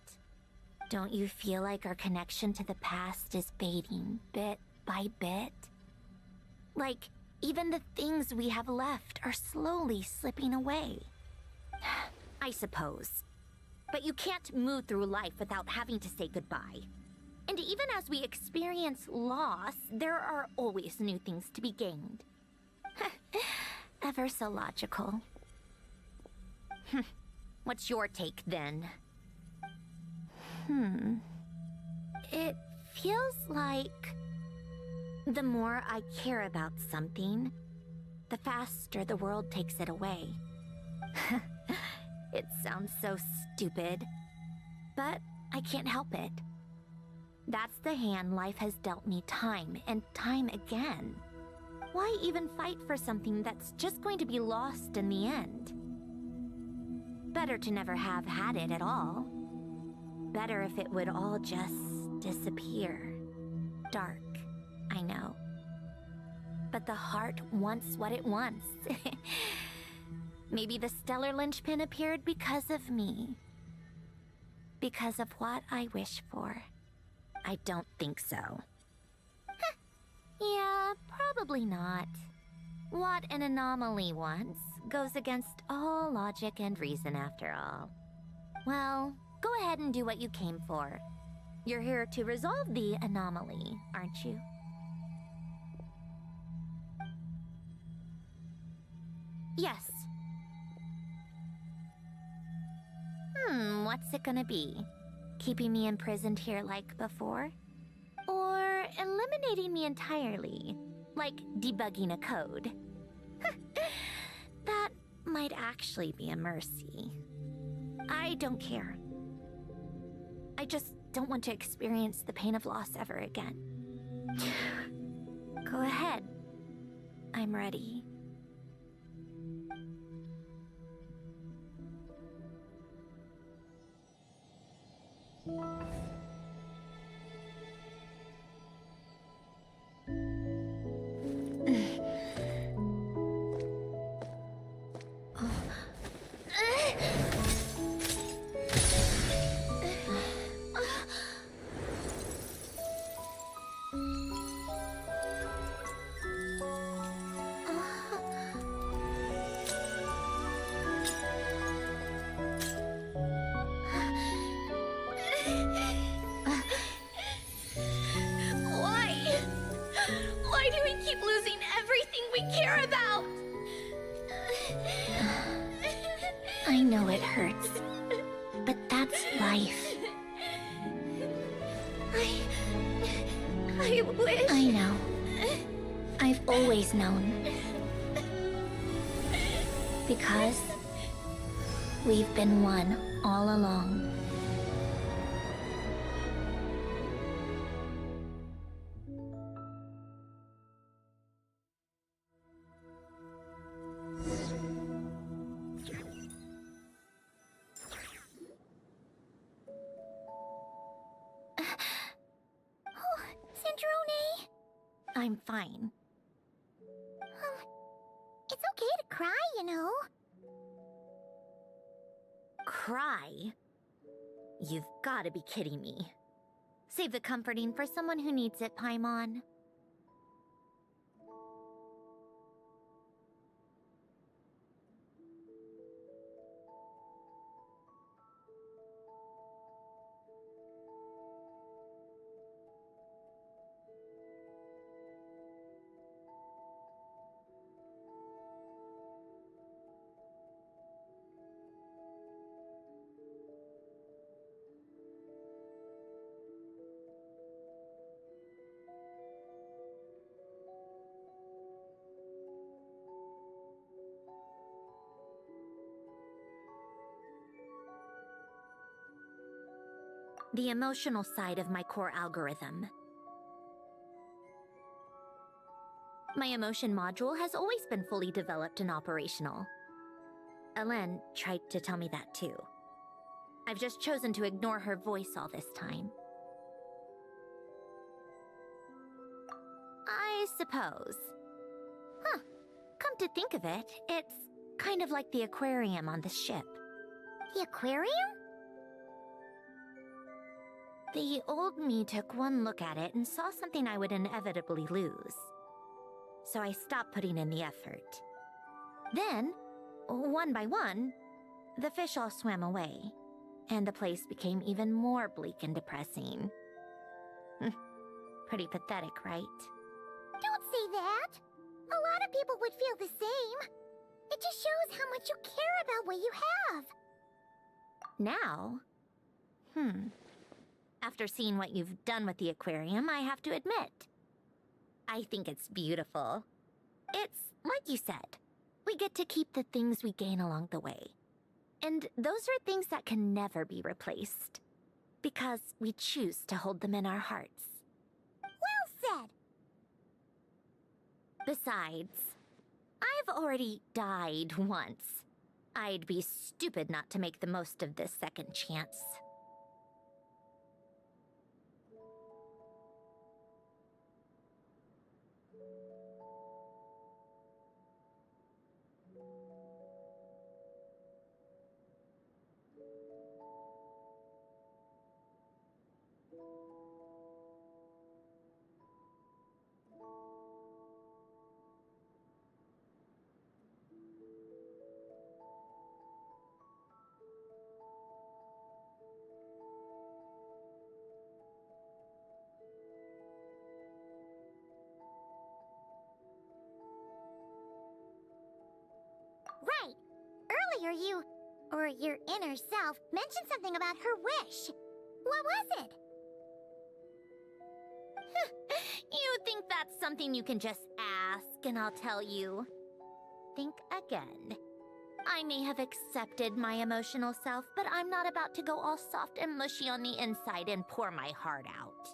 Don't you feel like our connection to the past is fading bit by bit? Like, even the things we have left are slowly slipping away. I suppose. But you can't move through life without having to say goodbye. And even as we experience loss, there are always new things to be gained. Ever so logical. What's your take, then? It feels like the more I care about something, the faster the world takes it away. It sounds so stupid, but I can't help it. That's the hand life has dealt me time and time again. Why even fight for something that's just going to be lost in the end? Better to never have had it at all. Better if it would all just disappear. Dark, I know. But the heart wants what it wants. Maybe the stellar linchpin appeared because of me. Because of what I wish for. I don't think so. Yeah, probably not. What an anomaly wants goes against all logic and reason after all. Well, go ahead and do what you came for. You're here to resolve the anomaly, aren't you? Yes. what's it gonna be? Keeping me imprisoned here like before? Or eliminating me entirely? Like debugging a code? That might actually be a mercy. I don't care. I just don't want to experience the pain of loss ever again. Go ahead. I'm ready. Why do we keep losing everything we care about? I know it hurts, but that's life. I wish... I know. I've always known. Because we've been one all along. Sandrone? I'm fine. It's okay to cry, you know. Cry? You've gotta be kidding me. Save the comforting for someone who needs it, Paimon. The emotional side of my core algorithm. My emotion module has always been fully developed and operational. Elen tried to tell me that too. I've just chosen to ignore her voice all this time. I suppose. Huh. Come to think of it, it's kind of like the aquarium on the ship. The aquarium? The old me took one look at it and saw something I would inevitably lose. So I stopped putting in the effort. Then, one by one, the fish all swam away, and the place became even more bleak and depressing. Pretty pathetic, right? Don't say that. A lot of people would feel the same. It just shows how much you care about what you have. Now? After seeing what you've done with the aquarium, I have to admit, I think it's beautiful. It's like you said, we get to keep the things we gain along the way. And those are things that can never be replaced. Because we choose to hold them in our hearts. Well said. Besides, I've already died once. I'd be stupid not to make the most of this second chance. Right. Earlier you or your inner self mentioned something about her wish. What was it? You think that's something you can just ask and I'll tell you? Think again. I may have accepted my emotional self, but I'm not about to go all soft and mushy on the inside and pour my heart out.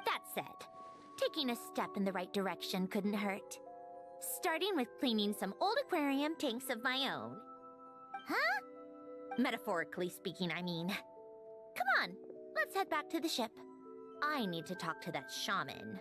That said, taking a step in the right direction couldn't hurt. Starting with cleaning some old aquarium tanks of my own. Huh? Metaphorically speaking, I mean. Come on, let's head back to the ship. I need to talk to that shaman.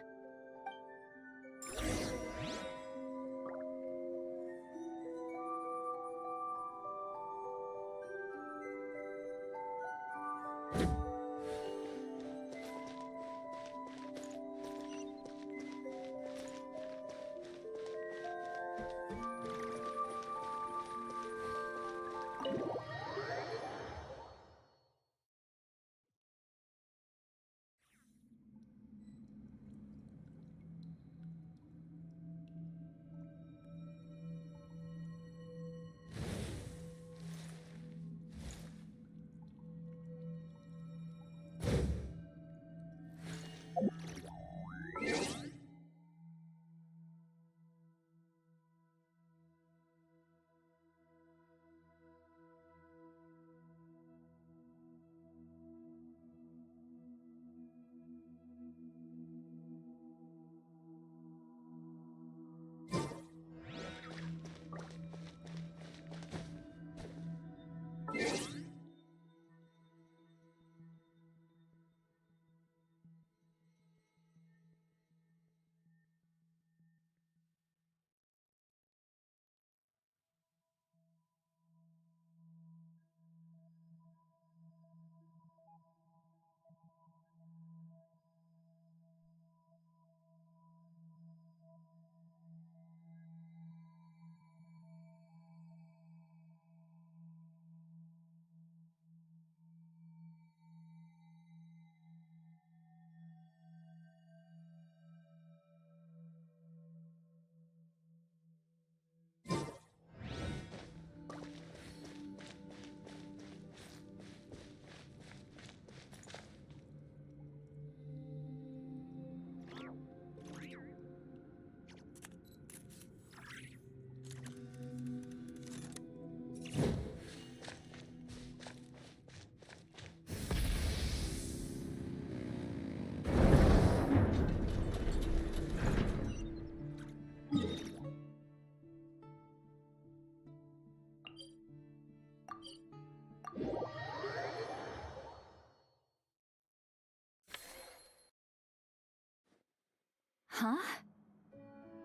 Huh?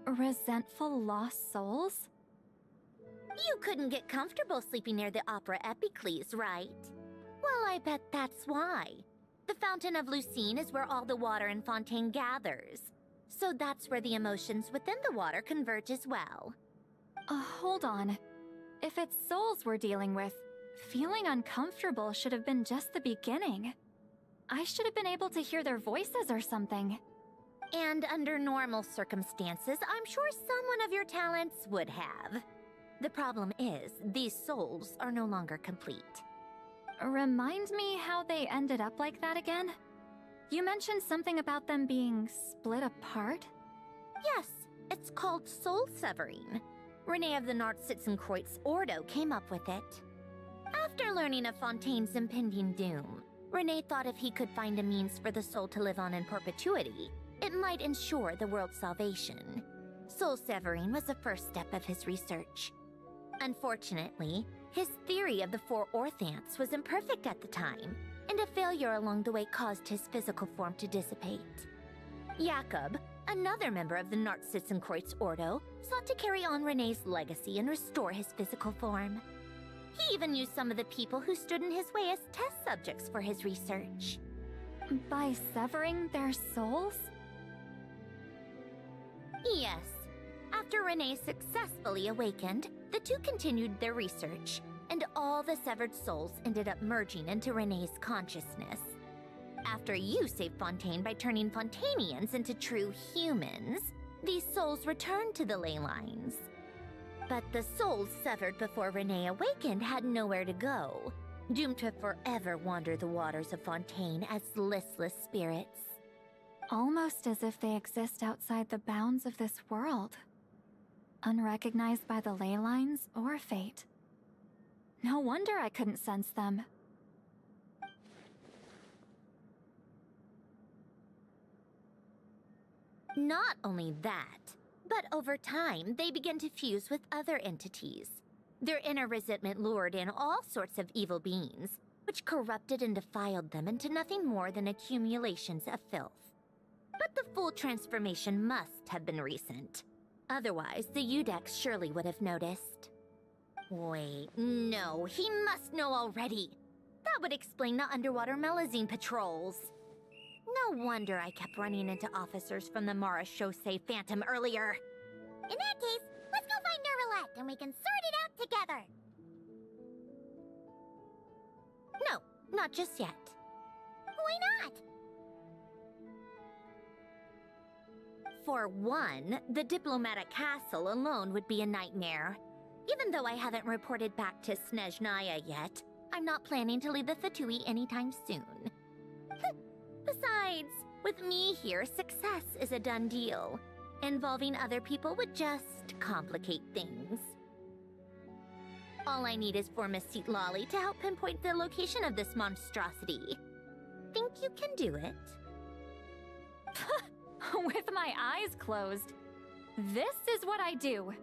Resentful lost souls? You couldn't get comfortable sleeping near the Opera Epicles, right? Well, I bet that's why. The Fountain of Lucine is where all the water in Fontaine gathers. So that's where the emotions within the water converge as well. Hold on. If it's souls we're dealing with, feeling uncomfortable should have been just the beginning. I should have been able to hear their voices or something. And under normal circumstances, I'm sure someone of your talents would have. The problem is, these souls are no longer complete. Remind me how they ended up like that again? You mentioned something about them being split apart? Yes, it's called soul severing. Renee of the Nartsitzenkreuz Ordo came up with it. After learning of Fontaine's impending doom, Renee thought if he could find a means for the soul to live on in perpetuity, it might ensure the world's salvation. Soul severing was the first step of his research. Unfortunately, his theory of the four orthants was imperfect at the time, and a failure along the way caused his physical form to dissipate. Jakob, another member of the Nartsitzenkreuz Ordo, sought to carry on Renee's legacy and restore his physical form. He even used some of the people who stood in his way as test subjects for his research. By severing their souls? Yes. After Renee successfully awakened, the two continued their research, and all the severed souls ended up merging into Renee's consciousness. After you saved Fontaine by turning Fontanians into true humans, these souls returned to the ley lines. But the souls severed before Renee awakened had nowhere to go, doomed to forever wander the waters of Fontaine as listless spirits. Almost as if they exist outside the bounds of this world. Unrecognized by the ley lines or fate. No wonder I couldn't sense them. Not only that, but over time, they began to fuse with other entities. Their inner resentment lured in all sorts of evil beings, which corrupted and defiled them into nothing more than accumulations of filth. But the full transformation must have been recent. Otherwise, the Udex surely would have noticed. Wait, no, he must know already. That would explain the underwater Melazine patrols. No wonder I kept running into officers from the Mara Chaussee Phantom earlier. In that case, let's go find Nervalette and we can sort it out together. No, not just yet. Why not? For one, the diplomatic castle alone would be a nightmare. Even though I haven't reported back to Snezhnaya yet, I'm not planning to leave the Fatui anytime soon. Besides, with me here, success is a done deal. Involving other people would just complicate things. All I need is for Miss Lolly to help pinpoint the location of this monstrosity. Think you can do it? With my eyes closed. This is what I do.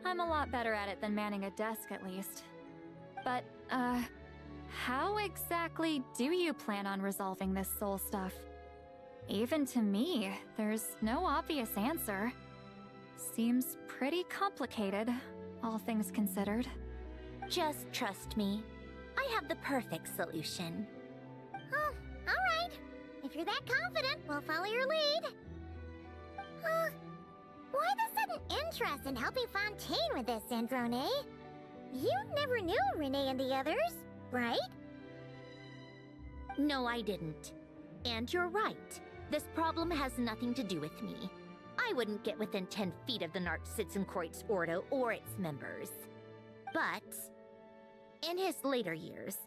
I'm a lot better at it than manning a desk, at least. But, how exactly do you plan on resolving this soul stuff? Even to me, there's no obvious answer. Seems pretty complicated, all things considered. Just trust me. I have the perfect solution. Oh, alright. If you're that confident, we'll follow your lead. Why the sudden interest in helping Fontaine with this, Androne? You never knew Renee and the others, right? No, I didn't. And you're right. This problem has nothing to do with me. I wouldn't get within 10 feet of the Nartzitznkreuz Ordo or its members. But, in his later years,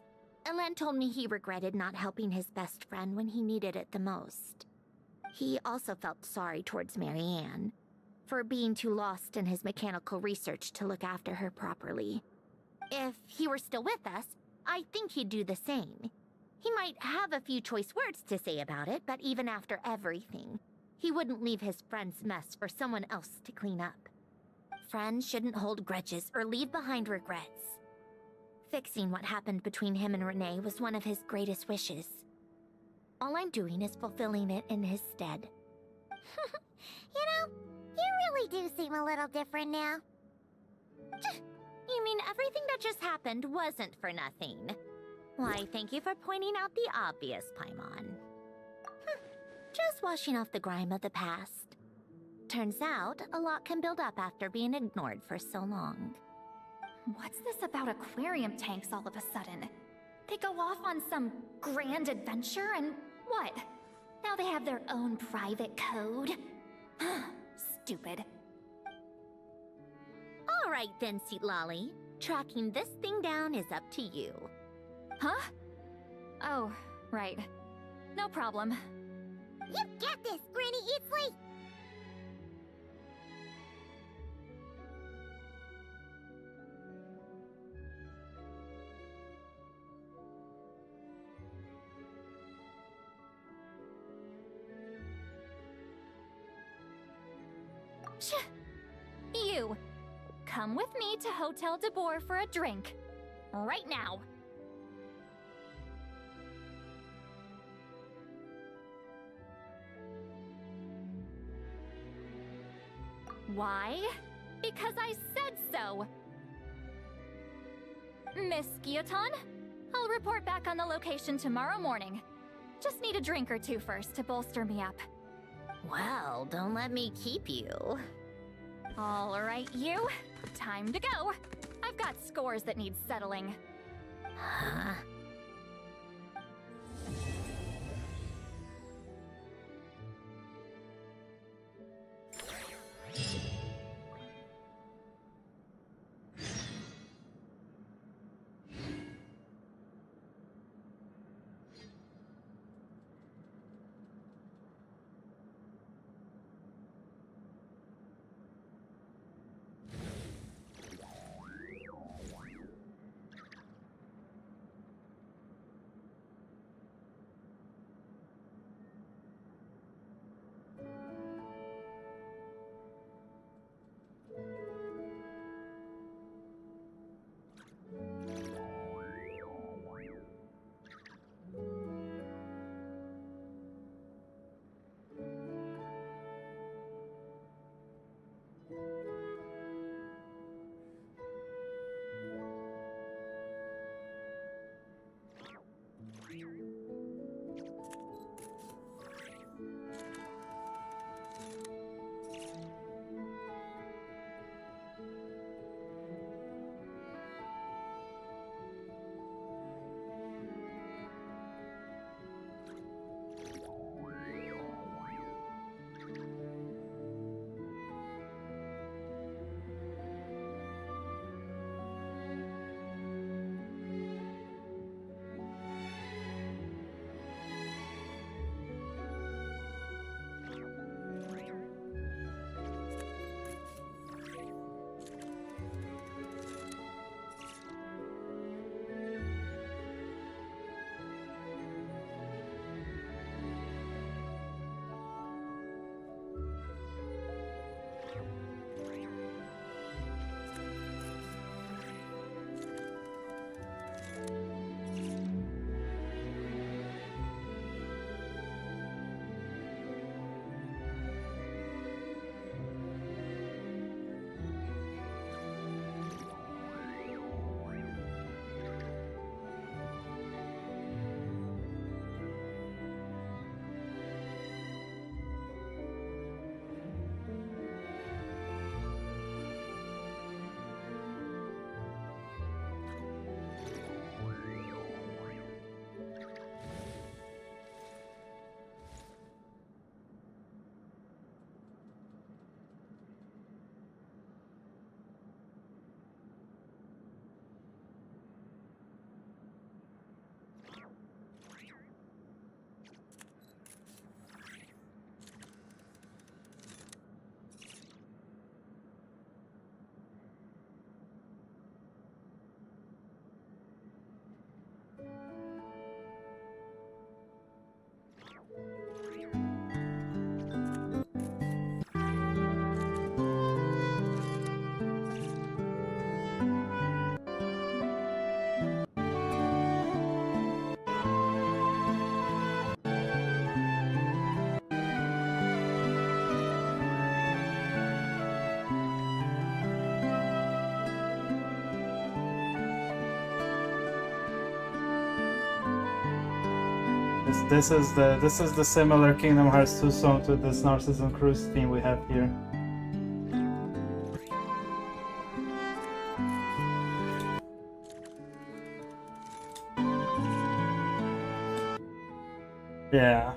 Elen told me he regretted not helping his best friend when he needed it the most. He also felt sorry towards Marianne, for being too lost in his mechanical research to look after her properly. If he were still with us, I think he'd do the same. He might have a few choice words to say about it, but even after everything, he wouldn't leave his friend's mess for someone else to clean up. Friends shouldn't hold grudges or leave behind regrets. Fixing what happened between him and Renee was one of his greatest wishes. All I'm doing is fulfilling it in his stead. You know, you really do seem a little different now. You mean everything that just happened wasn't for nothing? Why, thank you for pointing out the obvious, Paimon. Just washing off the grime of the past. Turns out, a lot can build up after being ignored for so long. What's this about aquarium tanks all of a sudden? They go off on some grand adventure and what? Now they have their own private code? Stupid. All right then, Lolly. Tracking this thing down is up to you. Huh? Oh, right. No problem. You get this, Granny Eatsley! You! Come with me to Hotel de Boer for a drink. Right now. Why? Because I said so! Miss Guillotin, I'll report back on the location tomorrow morning. Just need a drink or two first to bolster me up. Well, don't let me keep you. All right, you. Time to go. I've got scores that need settling. Huh? this is the similar Kingdom Hearts 2 song to this Narcissism Cruise theme we have here. Yeah.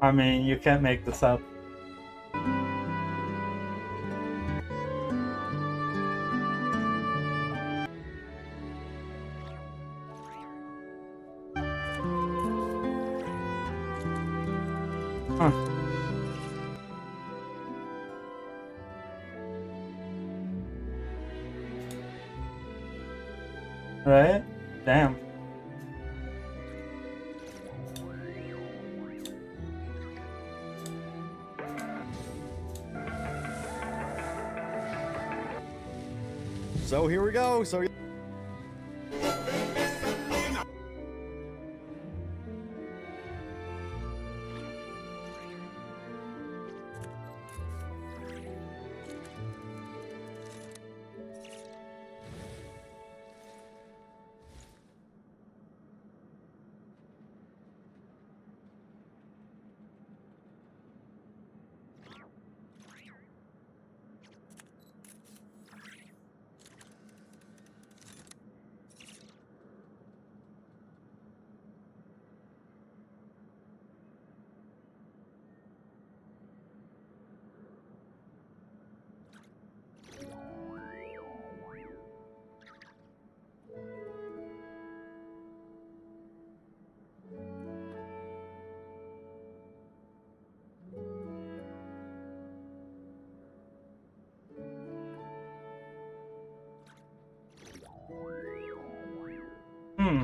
I mean, you can't make this up. Huh. Right? Damn. So here we go. Hmm.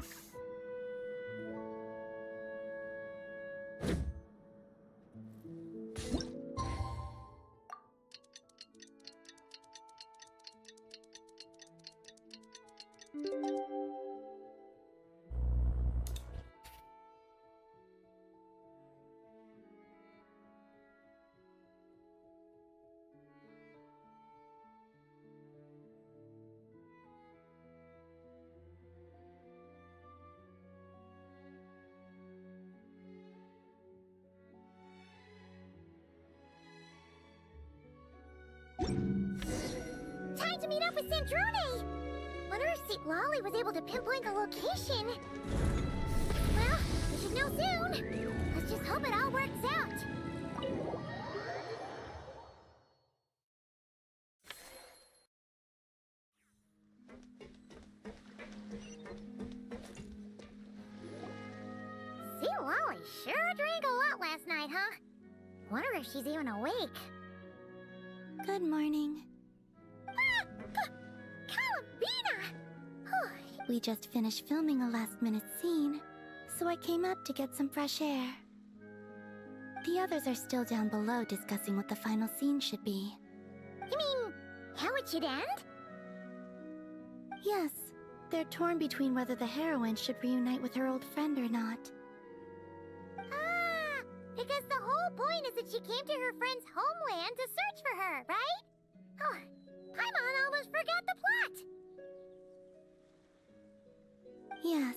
Time to meet up with Sandrone! Wonder if St. Lolly was able to pinpoint the location. Well, we should know soon. Let's just hope it all works out. St. Lolly sure drank a lot last night, huh? Wonder if she's even awake. Good morning. Columbina! We just finished filming a last-minute scene, so I came up to get some fresh air. The others are still down below discussing what the final scene should be. You mean, how it should end? Yes, they're torn between whether the heroine should reunite with her old friend or not. Ah, because the whole point is that she came to her friend's homeland to search for her, right? Oh, Paimon almost forgot the plot! Yes.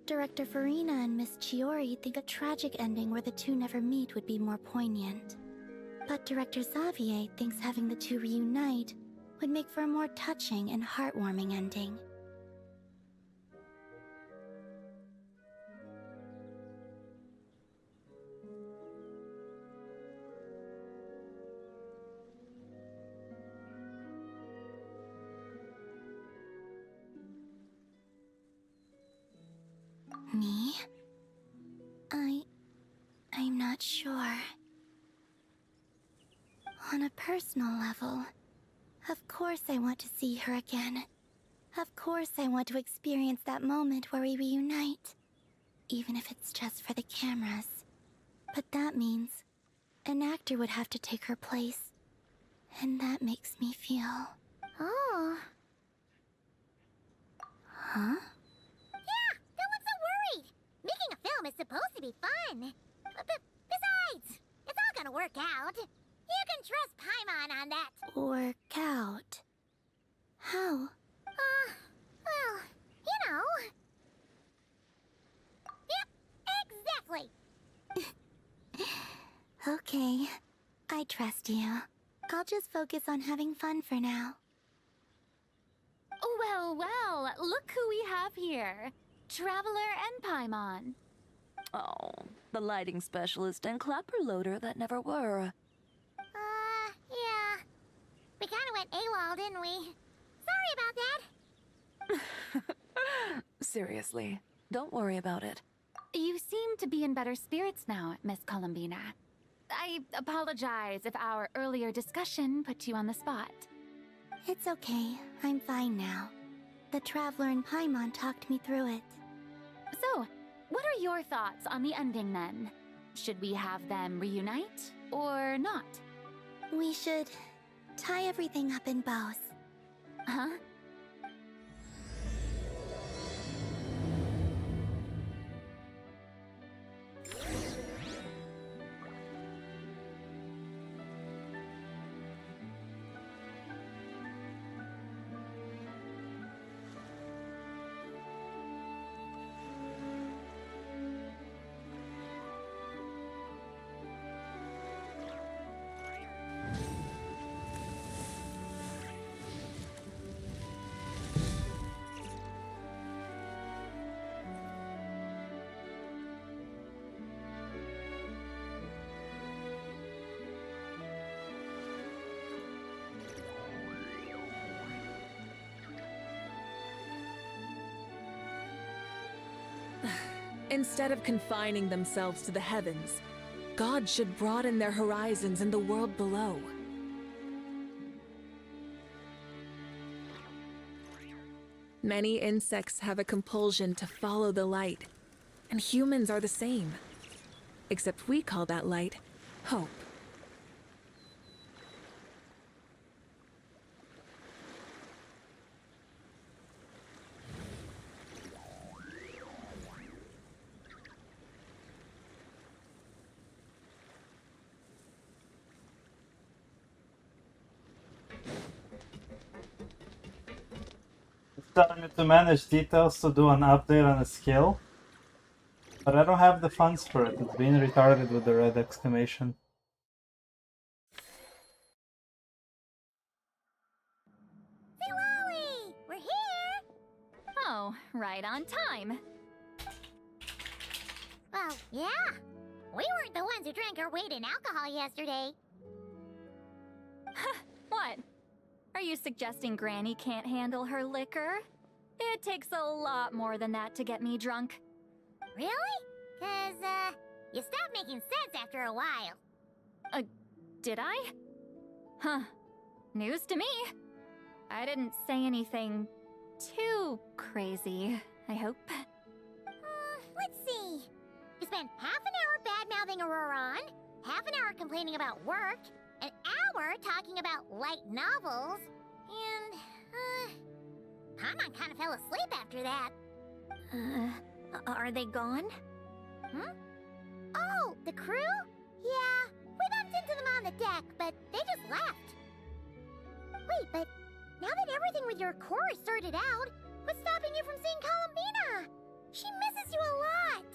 Director Farina and Miss Chiori think a tragic ending where the two never meet would be more poignant. But Director Xavier thinks having the two reunite would make for a more touching and heartwarming ending. Me? I'm not sure. On a personal level, of course I want to see her again. Of course I want to experience that moment where we reunite. Even if it's just for the cameras. But that means an actor would have to take her place. And that makes me feel... Oh. Huh? Yeah, don't look so worried! Making a film is supposed to be fun. Besides, it's all gonna work out. You can trust Paimon on that. Work out. How? Well, you know. Yep, exactly. Okay, I trust you. I'll just focus on having fun for now. Well, well, look who we have here. Traveler and Paimon. Oh, the lighting specialist and clapper loader that never were. Yeah. We kinda went AWOL, didn't we? Sorry about that. Seriously, don't worry about it. You seem to be in better spirits now, Miss Columbina. I apologize if our earlier discussion put you on the spot. It's okay. I'm fine now. The Traveler and Paimon talked me through it. So, what are your thoughts on the ending then? Should we have them reunite or not? We should tie everything up in bows. Huh? Instead of confining themselves to the heavens, God should broaden their horizons in the world below. Many insects have a compulsion to follow the light, and humans are the same. Except we call that light hope. Telling me to manage details to do an update on a skill. But I don't have the funds for it. It's being retarded with the red exclamation. Lolly, we're here! Oh, right on time. Well, yeah. We weren't the ones who drank our weight in alcohol yesterday. What? Are you suggesting Granny can't handle her liquor? It takes a lot more than that to get me drunk. Really? 'Cause, you stopped making sense after a while. Did I? Huh. News to me. I didn't say anything too crazy, I hope. Let's see. You spent half an hour bad-mouthing Auroron, half an hour complaining about work, an hour talking about light novels, and, Paimon kind of fell asleep after that. Are they gone? Oh, the crew? Yeah, we bumped into them on the deck, but they just left. Wait, but now that everything with your core is sorted out, what's stopping you from seeing Columbina? She misses you a lot.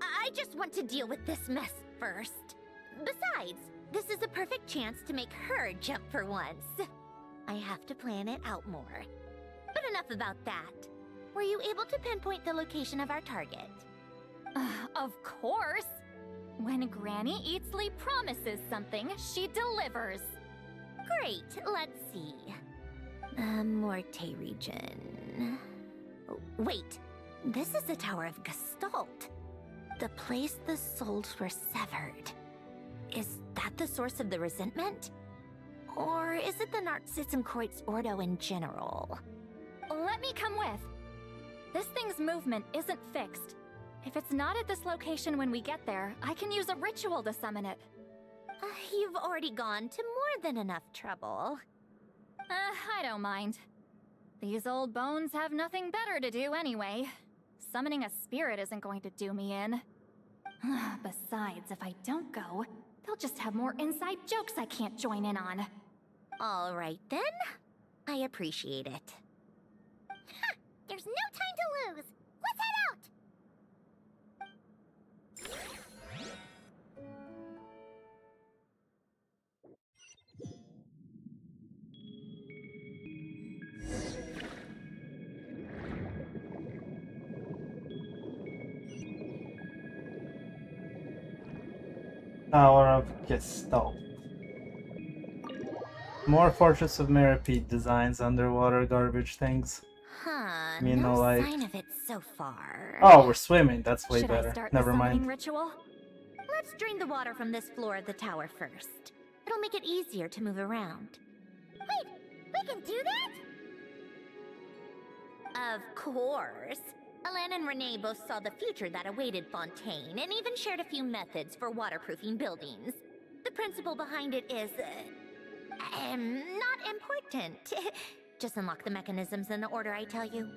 I just want to deal with this mess first. Besides, this is a perfect chance to make her jump for once. I have to plan it out more. But enough about that. Were you able to pinpoint the location of our target? Of course! When Granny Eatsley promises something, she delivers. Great, let's see. Morte region. Wait, this is the Tower of Gestalt. The place the souls were severed. Is that the source of the resentment? Or is it the Narcissenkreuz Ordo in general? Let me come with. This thing's movement isn't fixed. If it's not at this location when we get there, I can use a ritual to summon it. You've already gone to more than enough trouble. I don't mind. These old bones have nothing better to do anyway. summoning a spirit isn't going to do me in. Besides, if I don't go, they'll just have more inside jokes I can't join in on. All right then. I appreciate it. Ha! There's no time to lose. Let's head out. Tower of Gestalt. More Fortress of Meripede designs, underwater garbage things. Huh, You know, no like... sign of it so far. Oh, we're swimming. That's way Should better. I start Never the summoning mind. ritual? Let's drain the water from this floor of the tower first. It'll make it easier to move around. Wait, we can do that? Of course. Alan and Renee both saw the future that awaited Fontaine, and even shared a few methods for waterproofing buildings. The principle behind it is, not important. Just unlock the mechanisms in the order I tell you.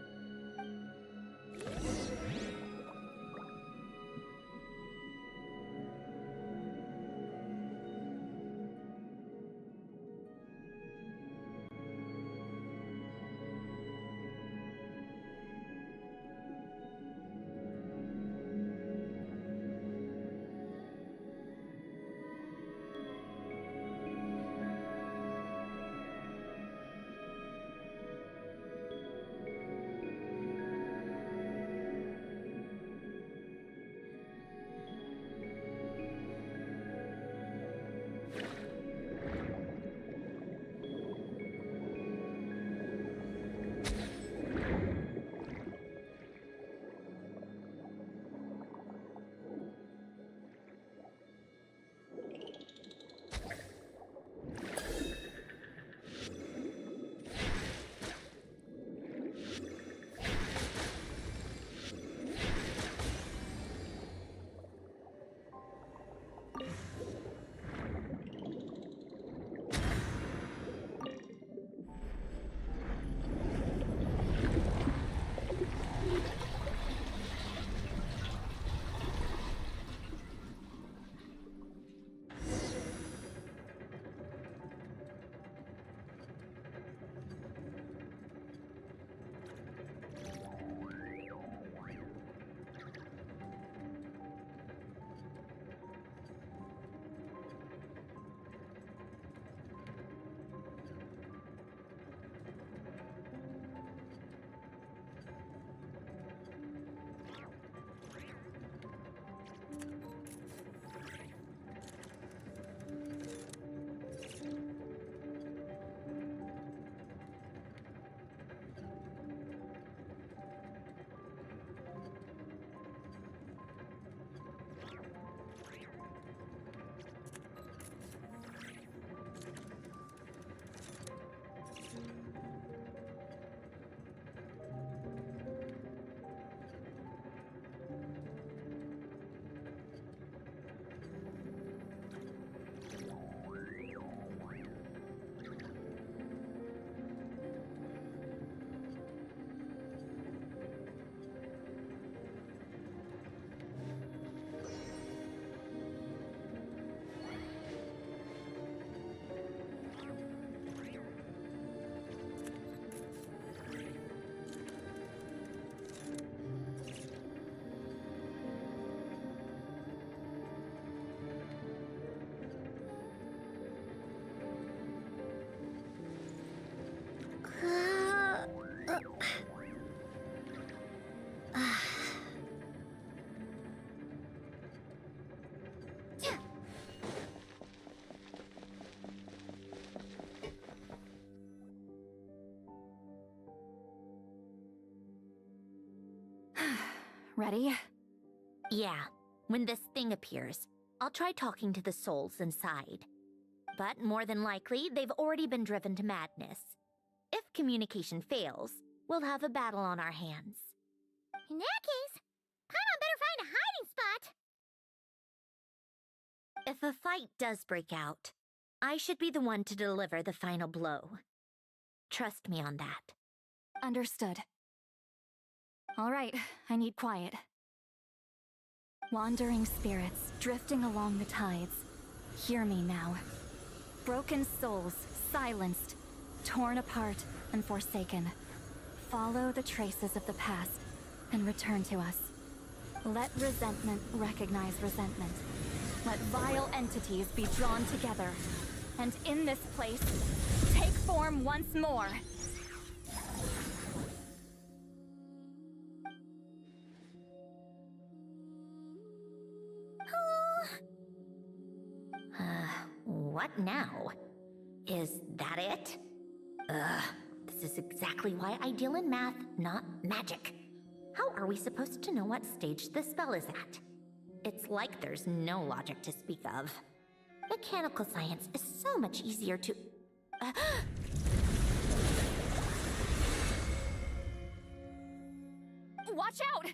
Ready? Yeah. When this thing appears, I'll try talking to the souls inside. But more than likely, they've already been driven to madness. If communication fails, we'll have a battle on our hands. In that case, Paimon better find a hiding spot. If a fight does break out, I should be the one to deliver the final blow. Trust me on that. Understood. All right, I need quiet. Wandering spirits drifting along the tides. Hear me now. Broken souls, silenced, torn apart, and forsaken. Follow the traces of the past and return to us. Let resentment recognize resentment. Let vile entities be drawn together. And in this place, take form once more. What now? Is that it? This is exactly why I deal in math, not magic. How are we supposed to know what stage the spell is at? It's like there's no logic to speak of. Mechanical science is so much easier to... Watch out!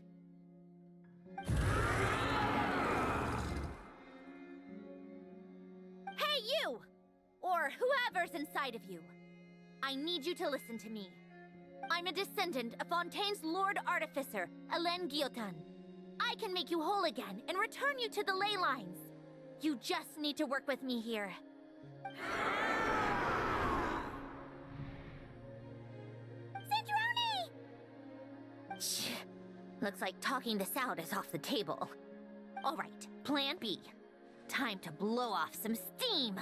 Hey, you! Or whoever's inside of you. I need you to listen to me. I'm a descendant of Fontaine's Lord Artificer, Hélène Guillotin. I can make you whole again and return you to the ley lines. You just need to work with me here. Citrone! Shh. Looks like talking this out is off the table. All right, plan B. Time to blow off some steam.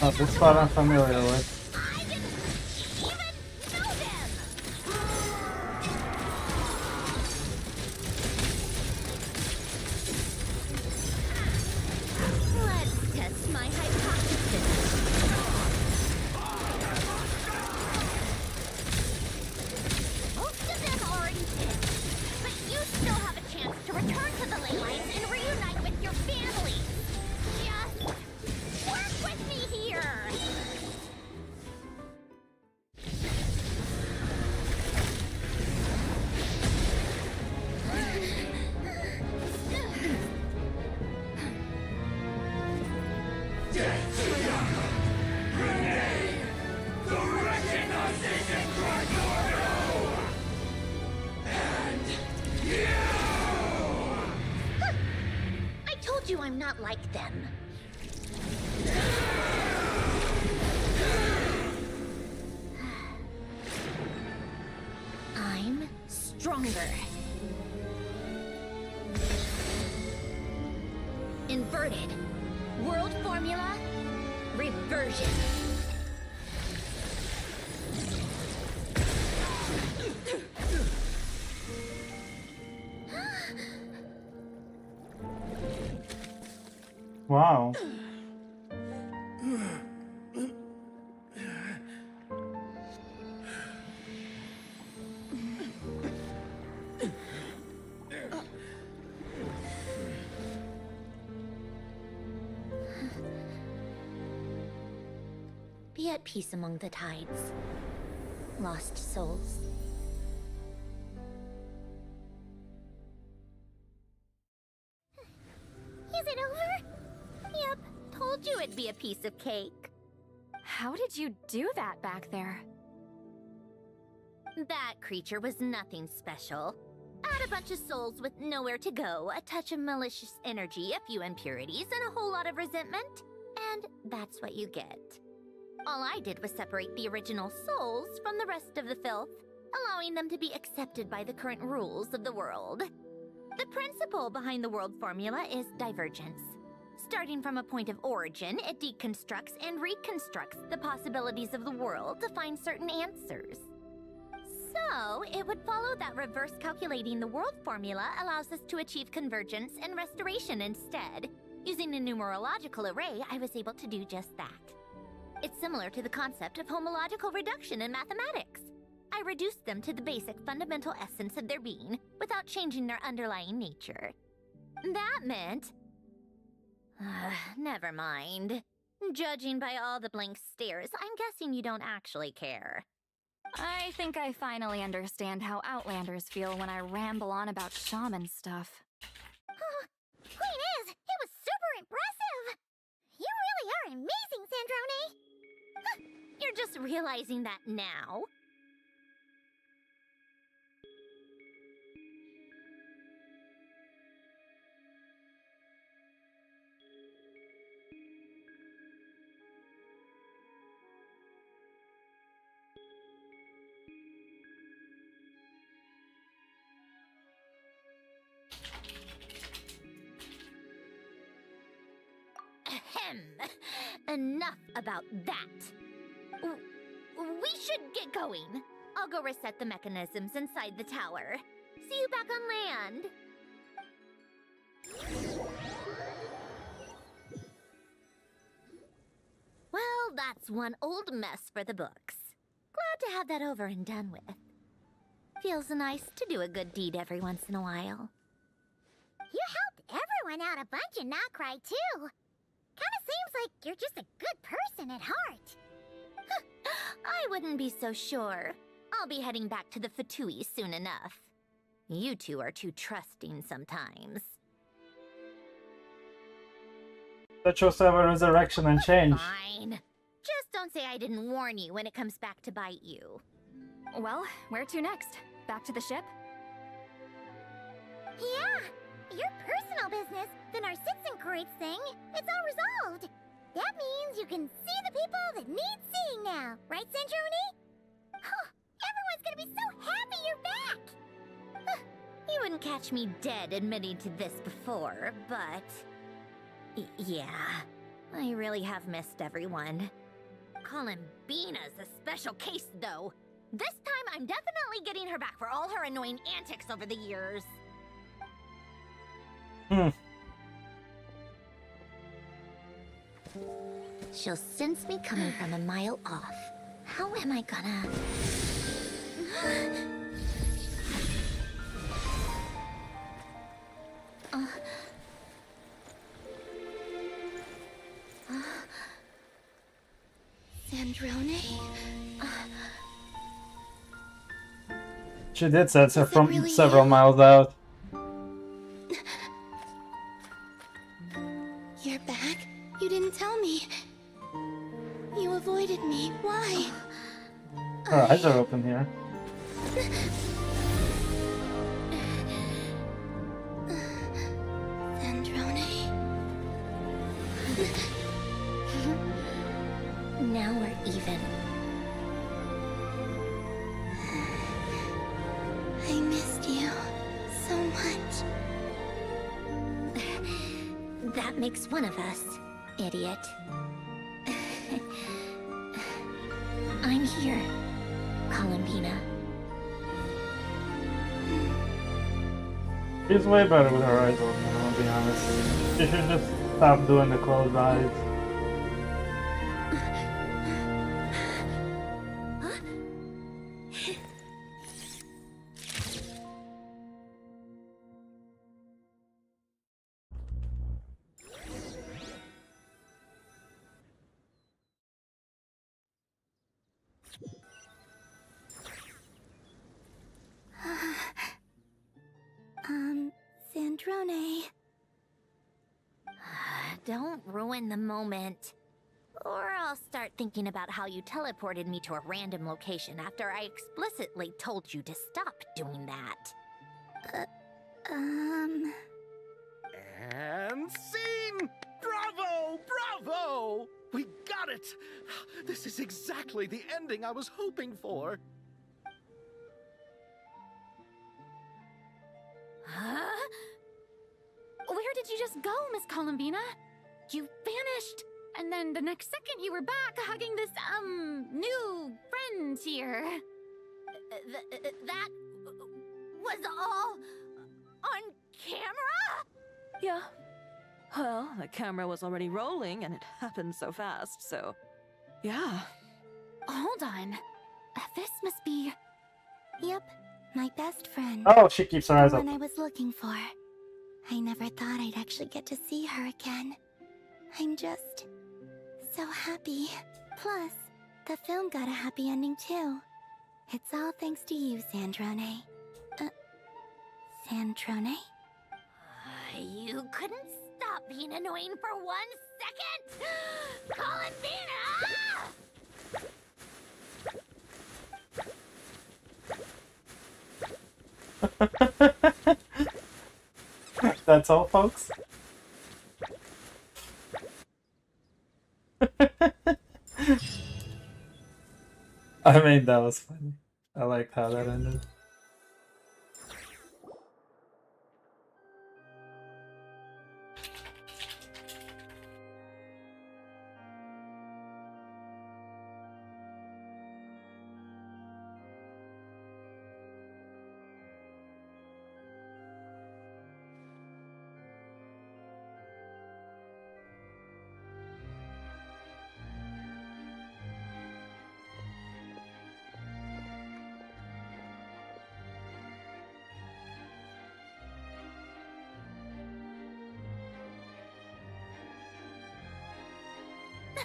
Oh, this spot I'm familiar with. I didn't even know them! Let's test my hypothesis. Most of them already did, but you still have a chance to return to the ley lines and reunite with your family. Just work with me here. I told you I'm not like them. I'm stronger. Inverted. World formula. Reversion. Wow. Be at peace among the tides. Lost souls. Is it over? Yep, told you it'd be a piece of cake. How did you do that back there? That creature was nothing special. Add a bunch of souls with nowhere to go, a touch of malicious energy, a few impurities, and a whole lot of resentment, and that's what you get. All I did was separate the original souls from the rest of the filth, allowing them to be accepted by the current rules of the world. The principle behind the world formula is divergence. Starting from a point of origin, it deconstructs and reconstructs the possibilities of the world to find certain answers. So, it would follow that reverse calculating the world formula allows us to achieve convergence and restoration instead. Using a numerological array, I was able to do just that. It's similar to the concept of homological reduction in mathematics. I reduced them to the basic fundamental essence of their being without changing their underlying nature. That meant... never mind. Judging by all the blank stares, I'm guessing you don't actually care. I think I finally understand how Outlanders feel when I ramble on about shaman stuff. Point is, it was super impressive. You really are amazing, Sandrone. You're just realizing that now? Ahem. Enough about that. We should get going. I'll go reset the mechanisms inside the tower. See you back on land. Well, that's one old mess for the books. Glad to have that over and done with. Feels nice to do a good deed every once in a while. You helped everyone out a bunch and not cry too. Kinda seems like you're just a good person at heart. I wouldn't be so sure. I'll be heading back to the Fatui soon enough. You two are too trusting sometimes. Let's also have a resurrection and change. Fine. Just don't say I didn't warn you when it comes back to bite you. Well, where to next? Back to the ship? Yeah, your personal business, the Narcitsan thing, it's all resolved. That means you can see the people that need seeing now, right, Centroni? Oh, everyone's gonna be so happy you're back! You wouldn't catch me dead admitting to this before, but... yeah, I really have missed everyone. Columbina's a special case, though. This time, I'm definitely getting her back for all her annoying antics over the years. She'll sense me coming from a mile off. How am I gonna... Sandrone? She did sense her from really several you? miles out. You're back? You didn't tell me. You avoided me. Why? Her eyes are open here. Sandrone? Now we're even. I missed you so much. That makes one of us, idiot. I'm here, Columbina. She's way better with her eyes open, I'll be honest. She should just stop doing the closed eyes. Sandrone. Don't ruin the moment. Or I'll start thinking about how you teleported me to a random location after I explicitly told you to stop doing that. And scene! Bravo! Bravo! We got it! This is exactly the ending I was hoping for. Huh? Where did you just go, Miss Columbina? You vanished, and then the next second you were back hugging this, new friend here. That was all on camera? Yeah. Well, the camera was already rolling and it happened so fast, so... yeah. Hold on. This must be... Yep, my best friend. Oh, she keeps her eyes The one open. I was looking for. I never thought I'd actually get to see her again. I'm just so happy. Plus, the film got a happy ending too. It's all thanks to you, Sandrone. Sandrone? You couldn't stop being annoying for 1 second? Colin That's all, folks. I mean, that was funny. I liked how that ended.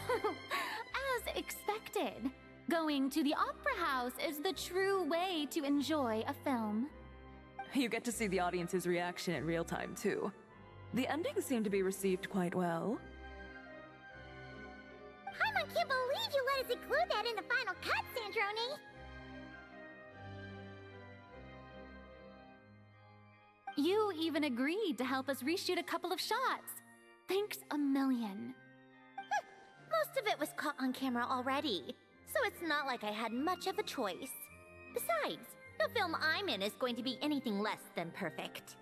As expected, going to the opera house is the true way to enjoy a film. You get to see the audience's reaction in real time, too. The ending seemed to be received quite well. Paimon can't believe you let us include that in the final cut, Sandrone! You even agreed to help us reshoot a couple of shots. Thanks a million. Most of it was caught on camera already, so it's not like I had much of a choice. Besides, the film I'm in is going to be anything less than perfect.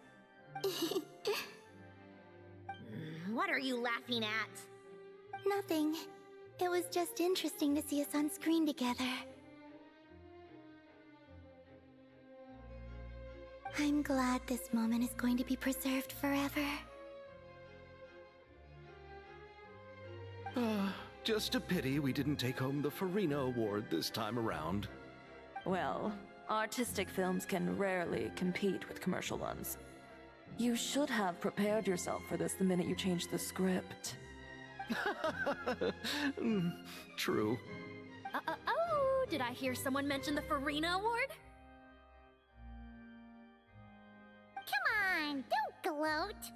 What are you laughing at? Nothing. It was just interesting to see us on screen together. I'm glad this moment is going to be preserved forever. Just a pity we didn't take home the Farina Award this time around. Well, artistic films can rarely compete with commercial ones. You should have prepared yourself for this the minute you changed the script. True. Oh, did I hear someone mention the Farina Award? Come on, don't gloat!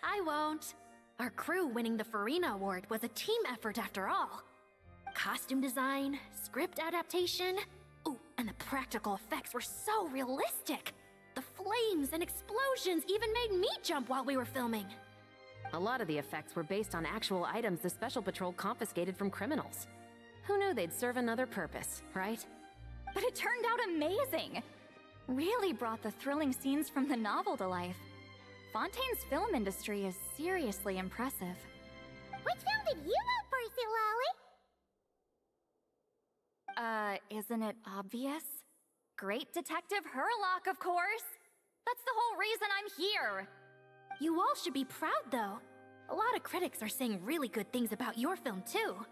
I won't. Our crew winning the Farina Award was a team effort after all. Costume design, script adaptation. Ooh, and the practical effects were so realistic. The flames and explosions even made me jump while we were filming. A lot of the effects were based on actual items the Special Patrol confiscated from criminals. Who knew they'd serve another purpose, right? But it turned out amazing! Really brought the thrilling scenes from the novel to life. Fontaine's film industry is seriously impressive. Which film did you vote for, Silali? Isn't it obvious? Great Detective Hurlock, of course! That's the whole reason I'm here! You all should be proud, though. A lot of critics are saying really good things about your film, too.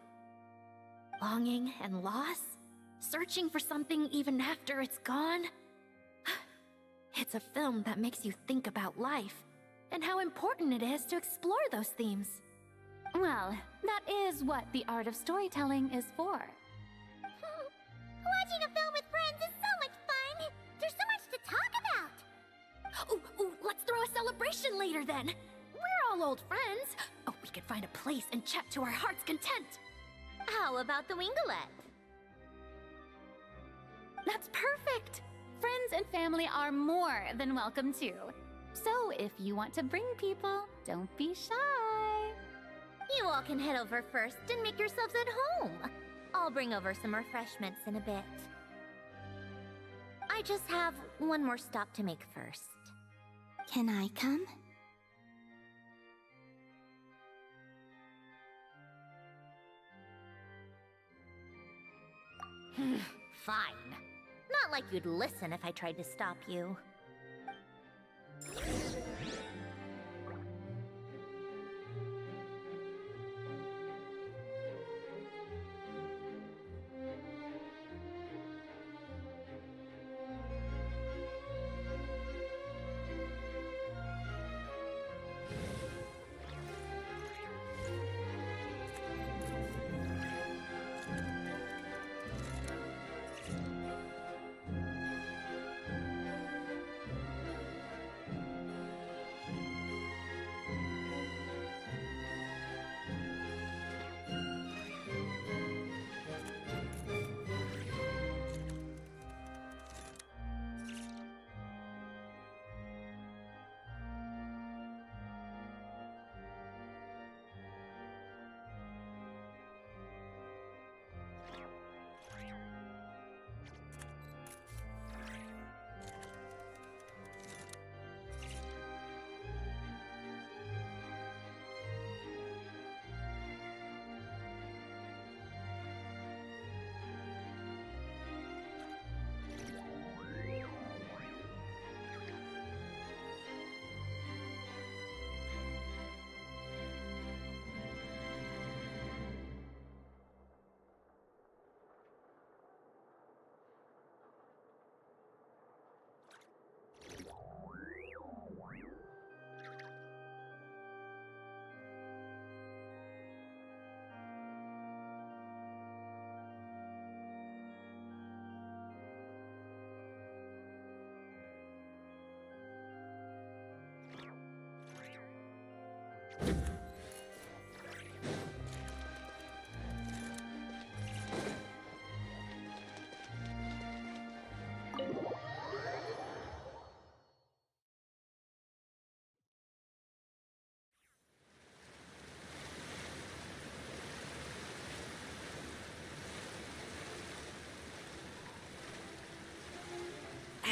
Longing and loss, searching for something even after it's gone. It's a film that makes you think about life, and how important it is to explore those themes. Well, that is what the art of storytelling is for. Watching a film with friends is so much fun! There's so much to talk about! Ooh, let's throw a celebration later then! We're all old friends! Oh, we could find a place and chat to our heart's content! How about the Winglet? That's perfect! Friends and family are more than welcome too. So if you want to bring people, don't be shy. You all can head over first and make yourselves at home. I'll bring over some refreshments in a bit. I just have one more stop to make first. Can I come? Fine. Not like you'd listen if I tried to stop you.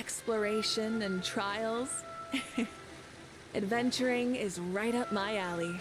Exploration and trials. Adventuring is right up my alley.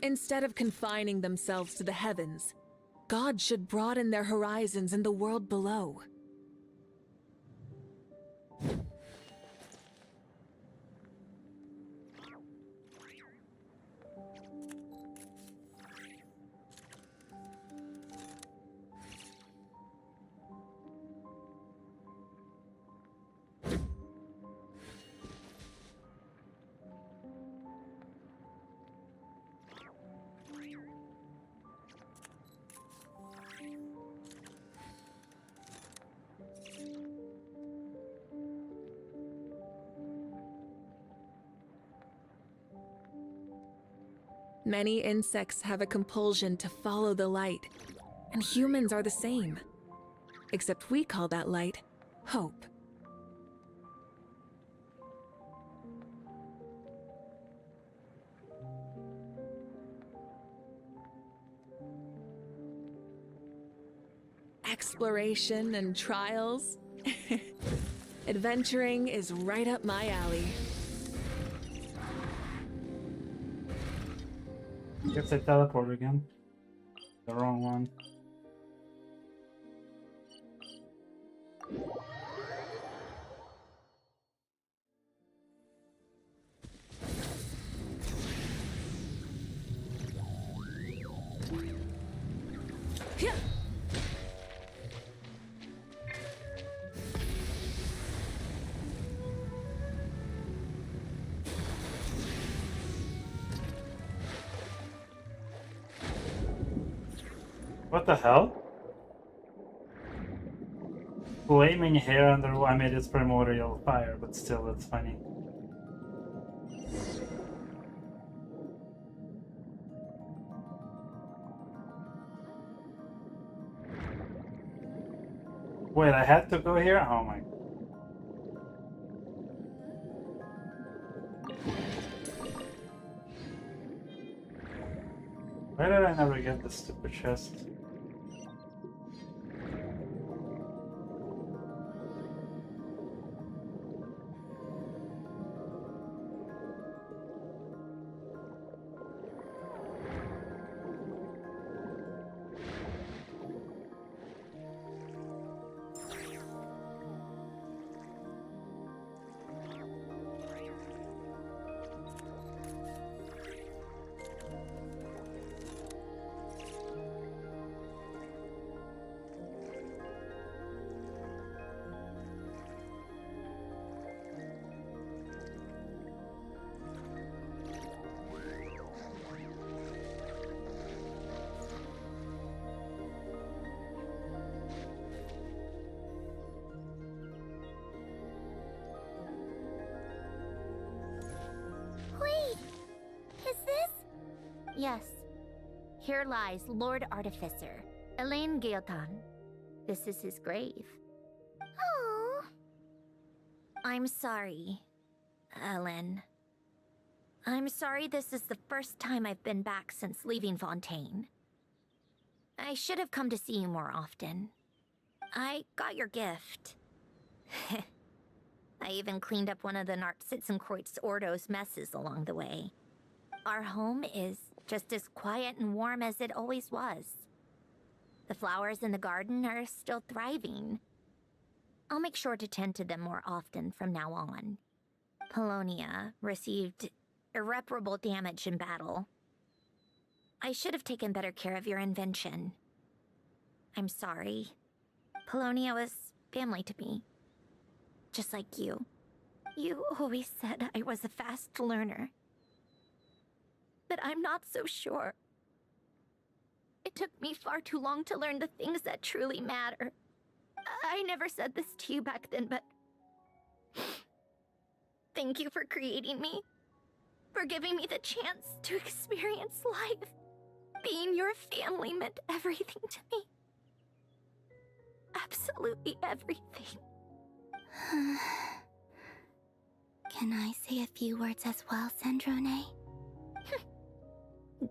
Instead of confining themselves to the heavens, God should broaden their horizons in the world below. Many insects have a compulsion to follow the light, and humans are the same. Except we call that light hope. Exploration and trials. Adventuring is right up my alley. Guess I teleport again. The wrong one. What the hell? Flaming hair under I made its primordial fire, but still, that's funny. Wait, I had to go here? Oh my. Why did I never get this stupid chest? Yes. Here lies Lord Artificer, Elaine Gaeltan. This is his grave. Oh. I'm sorry, Ellen. I'm sorry this is the first time I've been back since leaving Fontaine. I should have come to see you more often. I got your gift. I even cleaned up one of the Nartsitzenkreuz Ordo's messes along the way. Our home is just as quiet and warm as it always was. The flowers in the garden are still thriving. I'll make sure to tend to them more often from now on. Polonia received irreparable damage in battle. I should have taken better care of your invention. I'm sorry. Polonia was family to me. Just like you. You always said I was a fast learner. But I'm not so sure. It took me far too long to learn the things that truly matter. I never said this to you back then, but... Thank you for creating me. For giving me the chance to experience life. Being your family meant everything to me. Absolutely everything. Can I say a few words as well, Sandrone?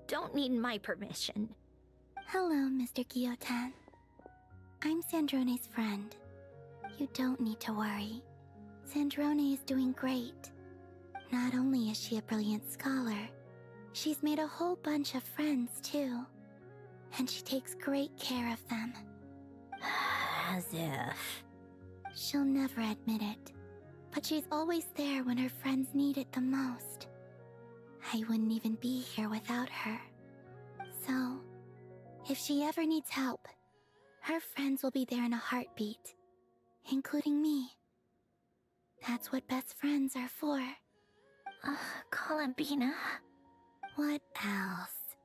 Don't need my permission. Hello, Mr. Guillotin. I'm Sandrone's friend. You don't need to worry. Sandrone is doing great. Not only is she a brilliant scholar, she's made a whole bunch of friends too. And she takes great care of them. As if... She'll never admit it, but she's always there when her friends need it the most. I wouldn't even be here without her. So, if she ever needs help, her friends will be there in a heartbeat, including me. That's what best friends are for. Columbina. What else?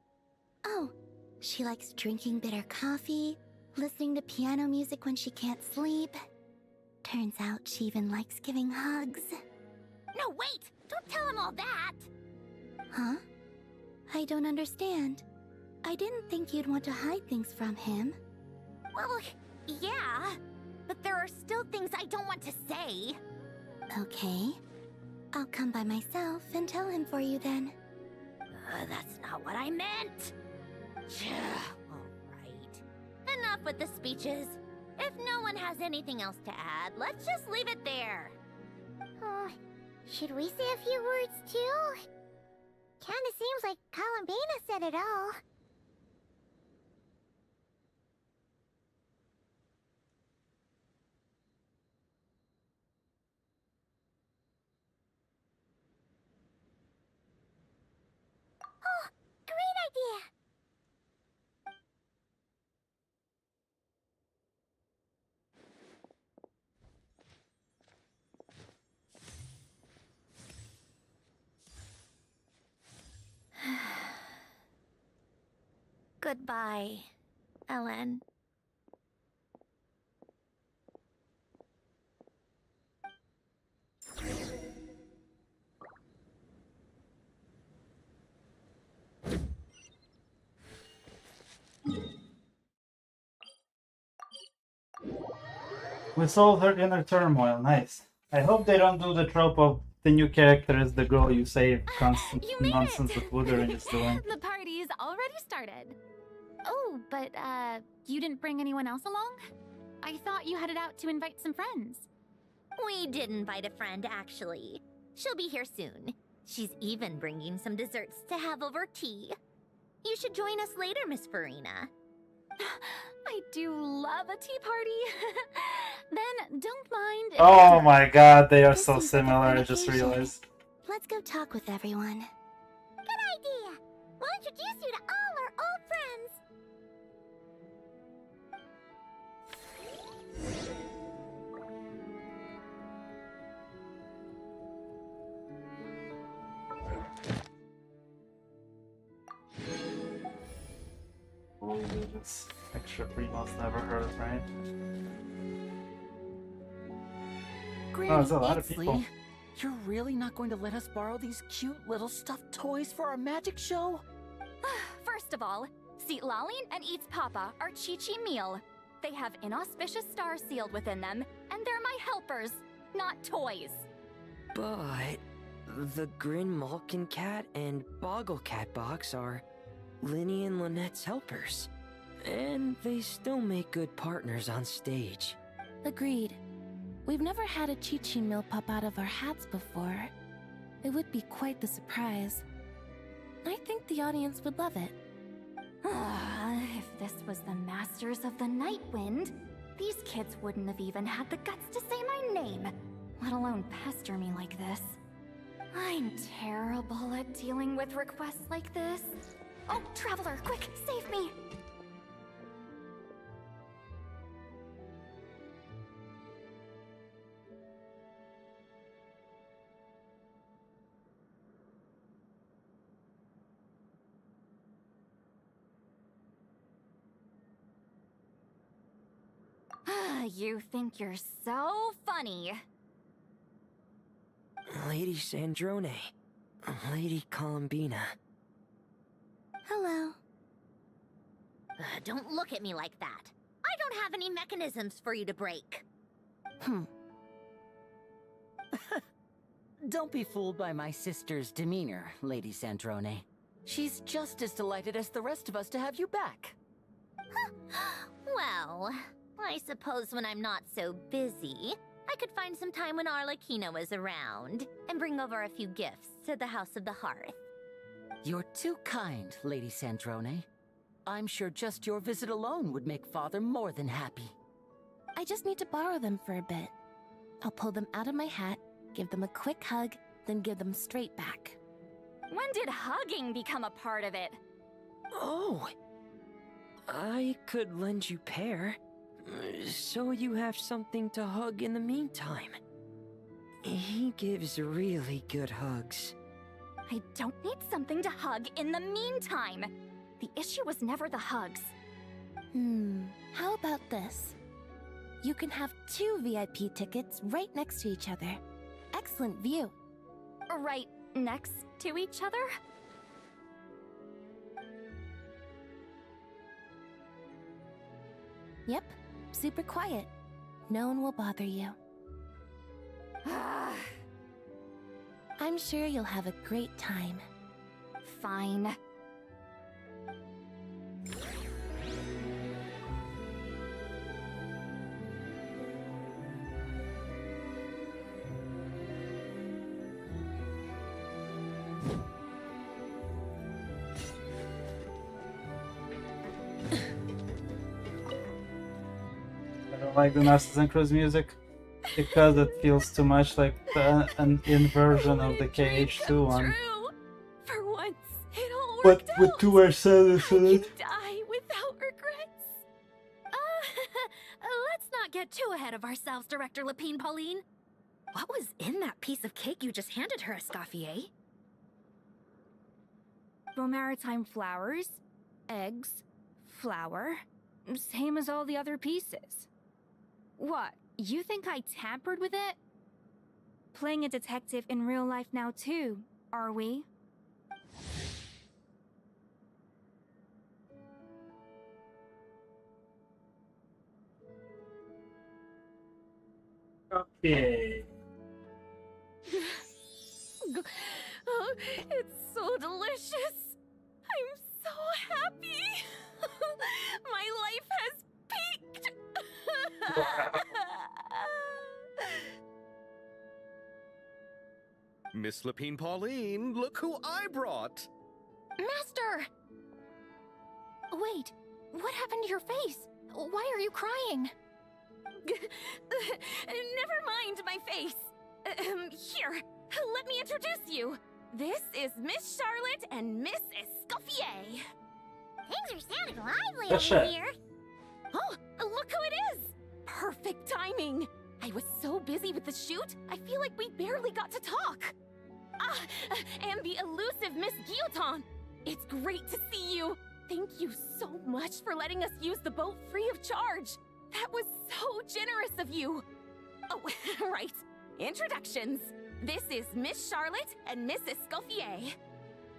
Oh, she likes drinking bitter coffee, listening to piano music when she can't sleep. Turns out she even likes giving hugs. No, wait! Don't tell him all that! Huh? I don't understand. I didn't think you'd want to hide things from him. Well, yeah, but there are still things I don't want to say. Okay. I'll come by myself and tell him for you then. That's not what I meant! Alright. Enough with the speeches. If no one has anything else to add, let's just leave it there. Should we say a few words too? Kinda seems like Columbina said it all. Oh, great idea! Goodbye, Ellen. We solved her inner turmoil. Nice. I hope they don't do the trope of the new character is the girl you saved. Constant nonsense that Wuthering is doing. The party's already started. Oh, but, you didn't bring anyone else along? I thought you headed out to invite some friends. We did invite a friend, actually. She'll be here soon. She's even bringing some desserts to have over tea. You should join us later, Miss Farina. I do love a tea party. Then don't mind. Oh my god, they are so similar, I just realized. Let's go talk with everyone. Good idea! We'll introduce you to all our old friends. Oh, this extra primos never hurt, right? Granny, Oh, there's a lot of Ixley, people. You're really not going to let us borrow these cute little stuffed toys for our magic show? First of all, Seat Lalin and Eats Papa are Chi-Chi meal. They have inauspicious stars sealed within them, and they're my helpers, not toys. But the Grin Malkin Cat and Boggle Cat box are Linny and Lynette's helpers. And they still make good partners on stage. Agreed. We've never had a Chi-Chi meal pop out of our hats before. It would be quite the surprise. I think the audience would love it. If this was the Masters of the Night Wind, these kids wouldn't have even had the guts to say my name, let alone pester me like this. I'm terrible at dealing with requests like this. Oh, Traveler, quick, save me! You think you're so funny. Lady Sandrone. Lady Columbina. Hello. Don't look at me like that. I don't have any mechanisms for you to break. Don't be fooled by my sister's demeanor, Lady Sandrone. She's just as delighted as the rest of us to have you back. Well, I suppose when I'm not so busy, I could find some time when Arlecchino is around and bring over a few gifts to the House of the Hearth. You're too kind, Lady Sandrone. I'm sure just your visit alone would make Father more than happy. I just need to borrow them for a bit. I'll pull them out of my hat, give them a quick hug, then give them straight back. When did hugging become a part of it? Oh! I could lend you Pear, so you have something to hug in the meantime. He gives really good hugs. I don't need something to hug in the meantime. The issue was never the hugs. How about this? You can have 2 VIP tickets right next to each other. Excellent view. Right next to each other? Yep, super quiet. No one will bother you. I'm sure you'll have a great time. Fine. I don't like the Narcissus and Cruz music because it feels too much like an inversion of the KH2 one. For once, it all But worked with out. 2 Marcellus in it. Die without regrets. Let's not get too ahead of ourselves, Director Lapine Pauline. What was in that piece of cake you just handed her, Escoffier? Maritime flowers, eggs, flour, same as all the other pieces. What, you think I tampered with it? Playing a detective in real life now too, are we? Okay. Oh, it's so delicious. I'm so happy. My life has peaked. Miss Lapine Pauline, look who I brought! Master! Wait, what happened to your face? Why are you crying? Never mind my face. Here, let me introduce you. This is Miss Charlotte and Miss Escoffier. Things are sounding lively That's over it. here. Oh, look who it is! Perfect timing. I was so busy with the shoot, I feel like we barely got to talk. And the elusive Miss Guillotin. It's great to see you. Thank you so much for letting us use the boat free of charge. That was so generous of you. Oh, right. Introductions. This is Miss Charlotte and Miss Escoffier.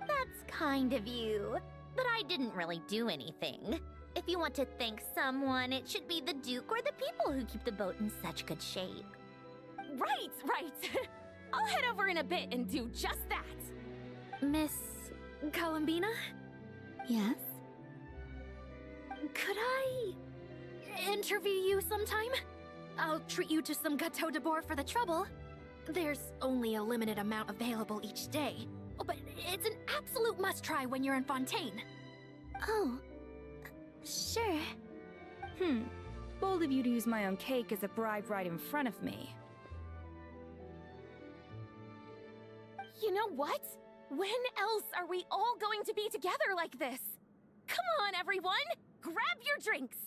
That's kind of you, but I didn't really do anything. If you want to thank someone, it should be the Duke or the people who keep the boat in such good shape. Right. I'll head over in a bit and do just that. Miss Columbina? Yes? Could I interview you sometime? I'll treat you to some gâteau de bord for the trouble. There's only a limited amount available each day, but it's an absolute must-try when you're in Fontaine. Oh, Bold of you to use my own cake as a bribe right in front of me. You know what? When else are we all going to be together like this? Come on, everyone! Grab your drinks!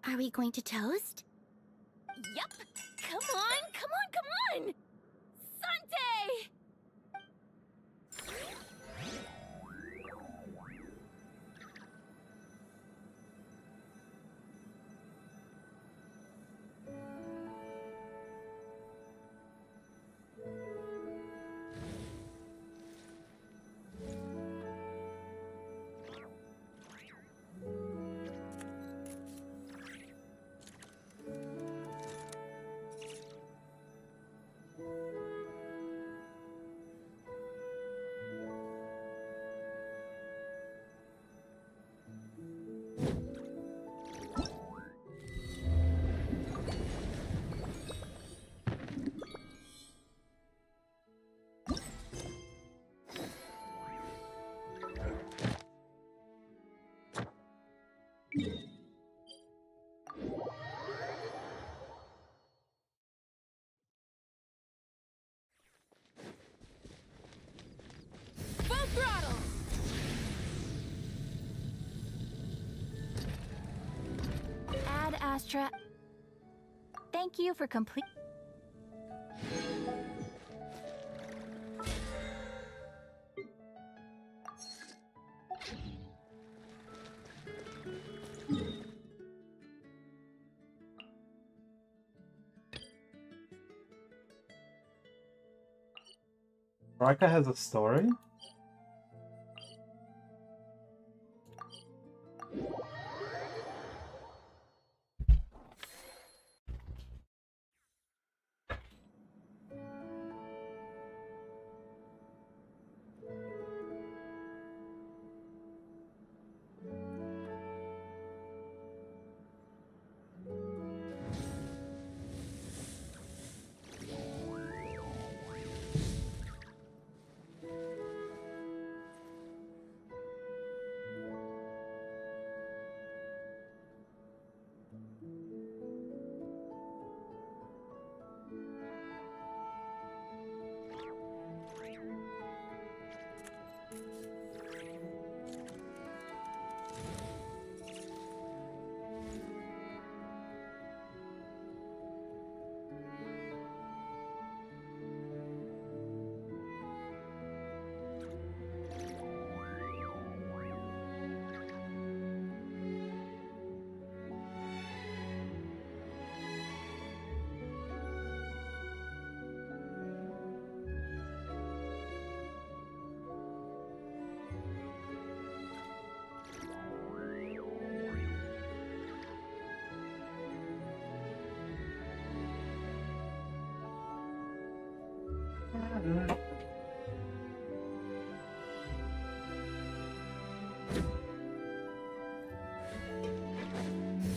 Are we going to toast? Yup! Come on, come on, come on! Sante! Full throttle! Ad Astra. Thank you for complete. Raka has a story?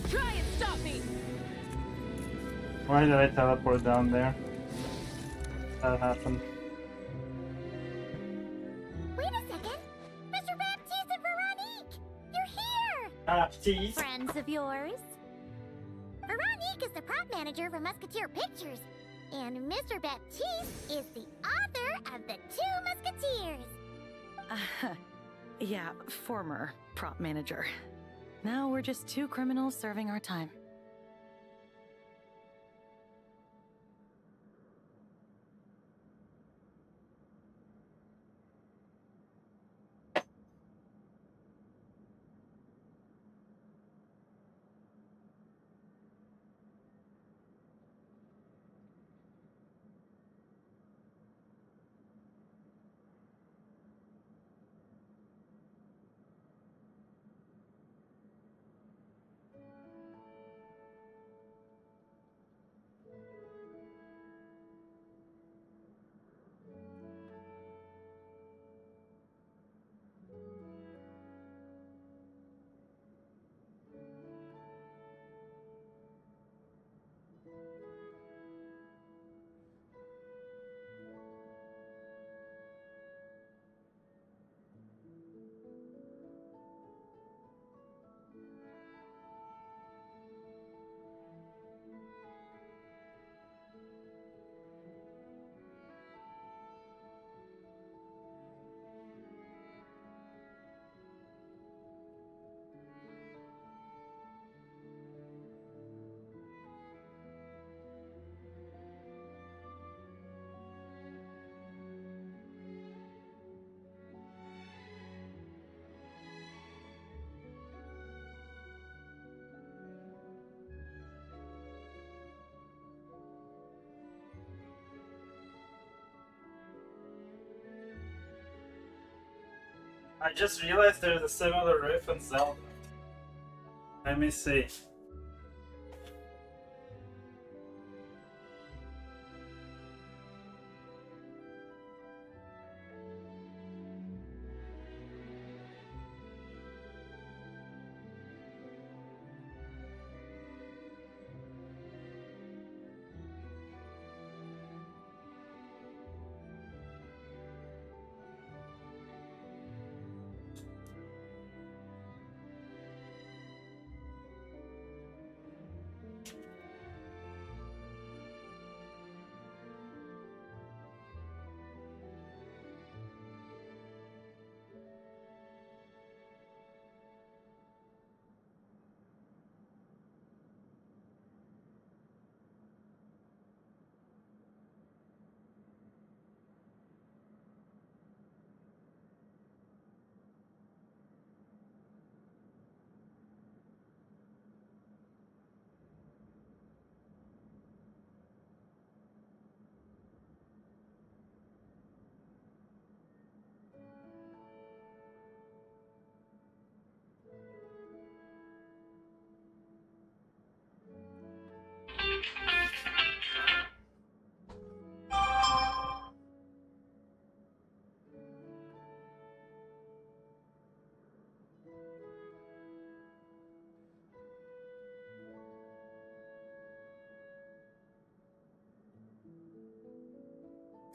Try and stop me! Why did I teleport down there? That happened. Wait a second! Mr. Baptiste and Veronique! You're here! Baptiste? Friends of yours? Veronique is the prop manager for Musketeer Pictures, and Mr. Baptiste is the author of The Two Musketeers. Yeah, former prop manager. Now we're just two criminals serving our time. I just realized there's a similar riff in Zelda. Let me see.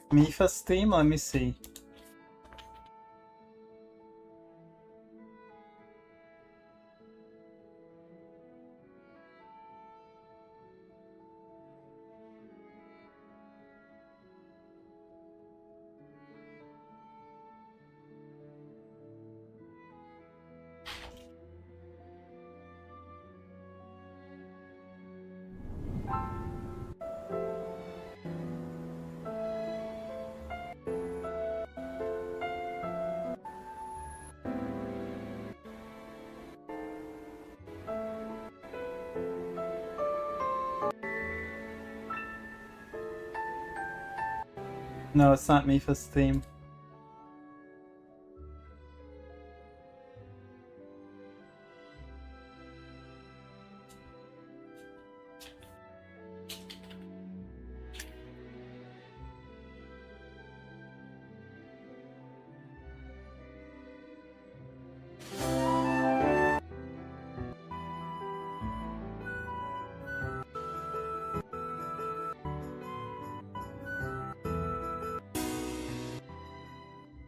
Mipha's theme? Let me see. No, it's not Mipha's theme.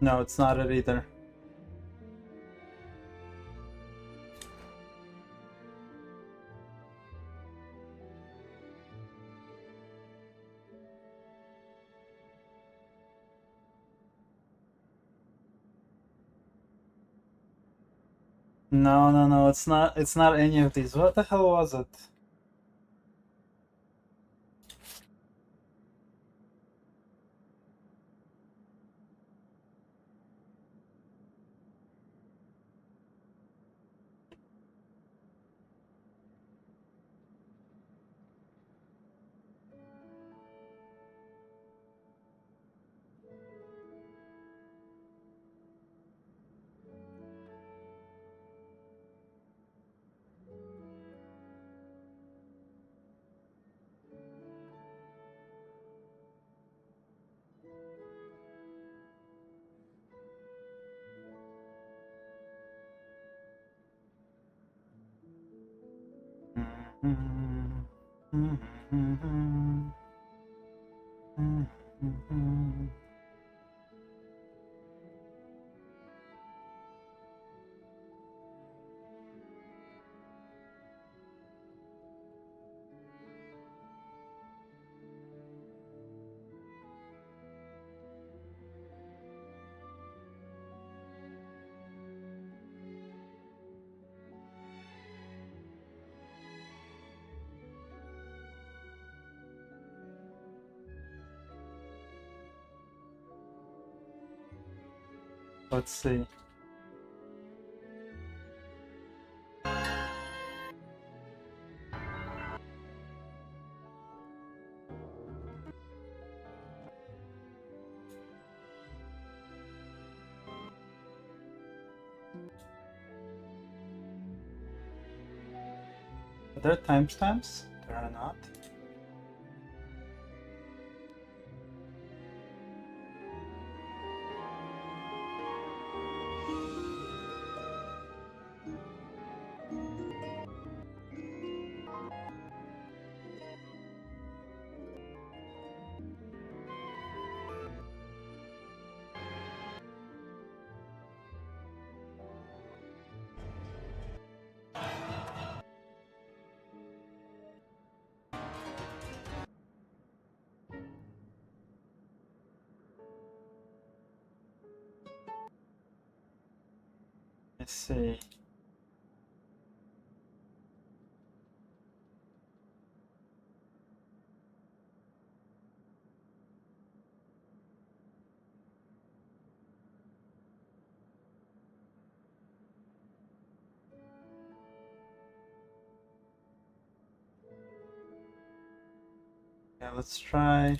No, it's not it either. No, it's not any of these. What the hell was it? Let's see. Are there timestamps? There are not. Let's see. Yeah, let's try.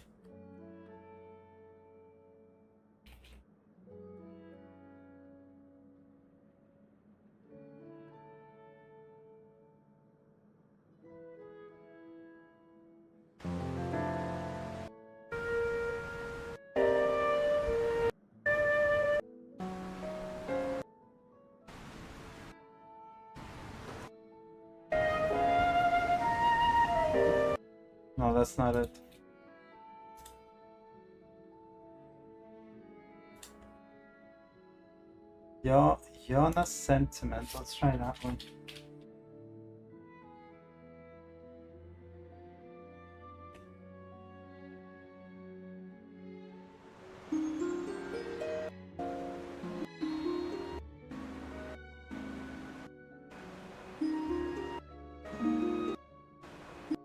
No, that's not it. Yana Sentiment. Let's try that one.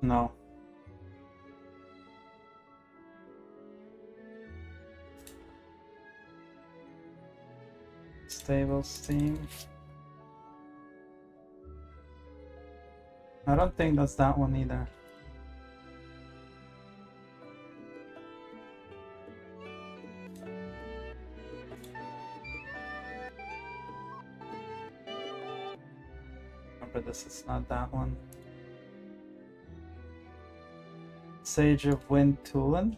No. Stable Steam. I don't think that's that one either. Remember, this is not that one. Sage of Wind Tulin.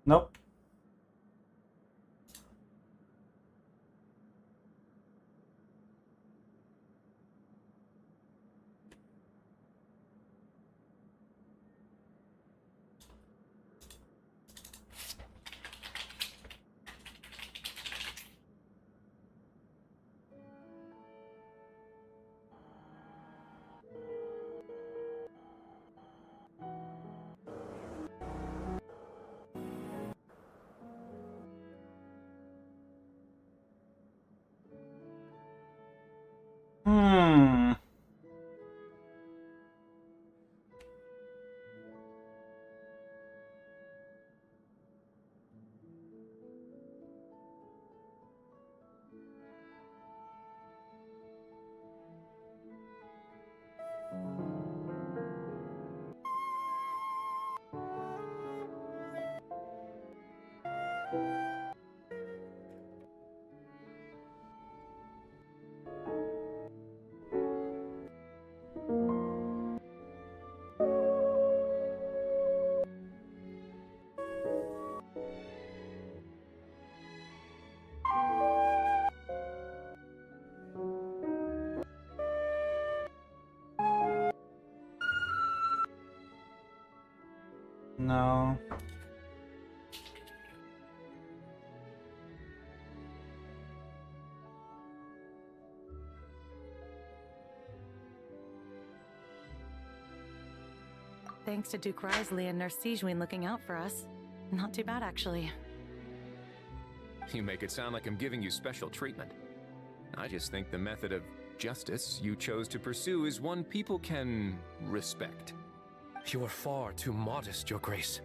Nope. Hmm. No. Thanks to Duke Risley and Nurse Sijuin looking out for us. Not too bad, actually. You make it sound like I'm giving you special treatment. I just think the method of justice you chose to pursue is one people can respect. You are far too modest, Your Grace.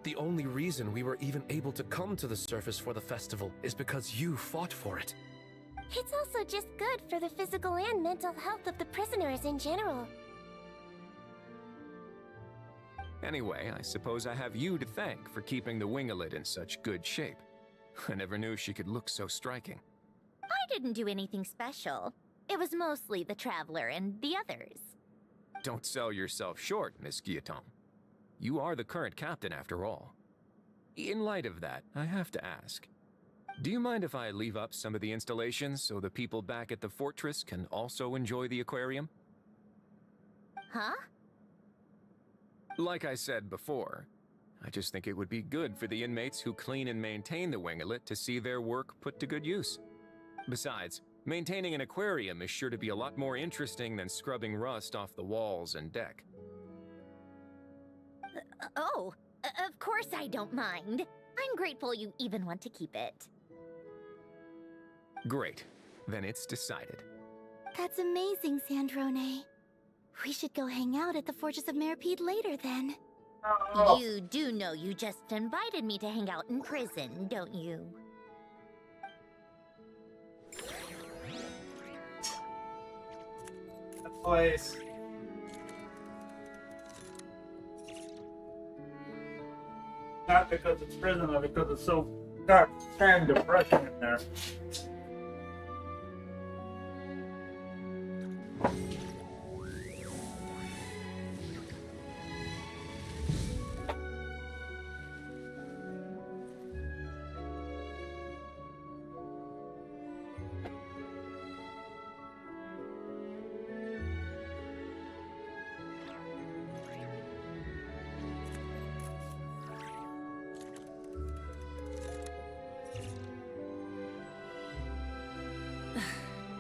The only reason we were even able to come to the surface for the festival is because you fought for it. It's also just good for the physical and mental health of the prisoners in general. Anyway, I suppose I have you to thank for keeping the Winglet in such good shape. I never knew she could look so striking. I didn't do anything special. It was mostly the Traveler and the others. Don't sell yourself short, Miss Guillotin. You are the current captain, after all. In light of that, I have to ask, do you mind if I leave up some of the installations so the people back at the fortress can also enjoy the aquarium? Huh? Like I said before, I just think it would be good for the inmates who clean and maintain the Winglet to see their work put to good use. Besides, maintaining an aquarium is sure to be a lot more interesting than scrubbing rust off the walls and deck. Of course I don't mind. I'm grateful you even want to keep it. Great. Then it's decided. That's amazing, Sandrone. We should go hang out at the Fortress of Meripede later then. You do know you just invited me to hang out in prison, don't you? That place. Not because it's prison, but because it's so goddamn depressing in there.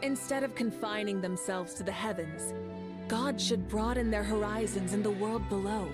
Instead of confining themselves to the heavens, God should broaden their horizons in the world below.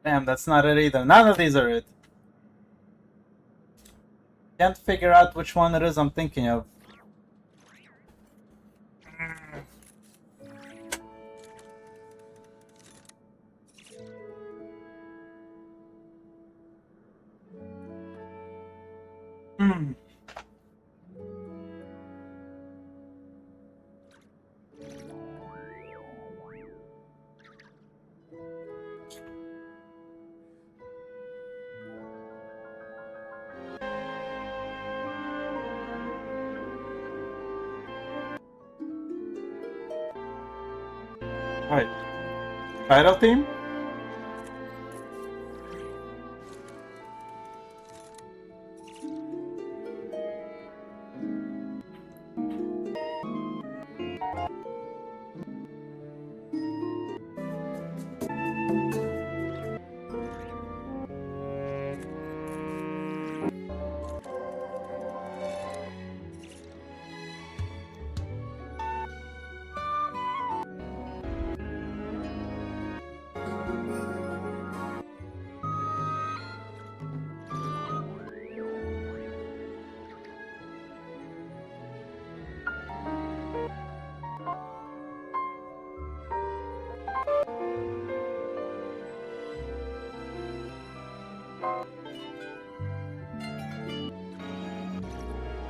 Damn, that's not it either. None of these are it. Can't figure out which one it is I'm thinking of. Right. Title theme?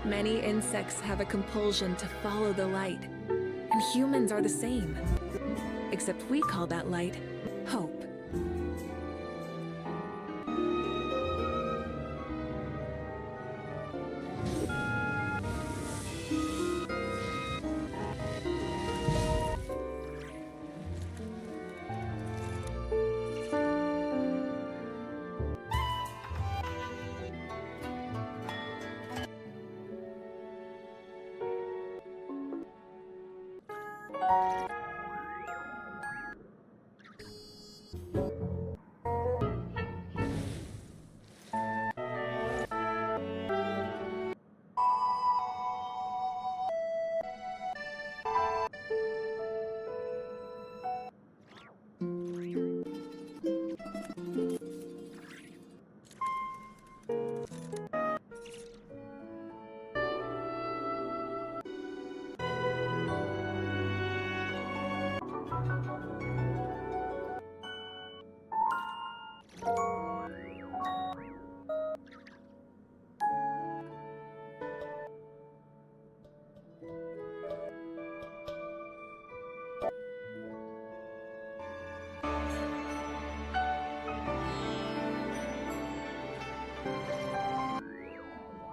Many insects have a compulsion to follow the light, and humans are the same. Except we call that light hope.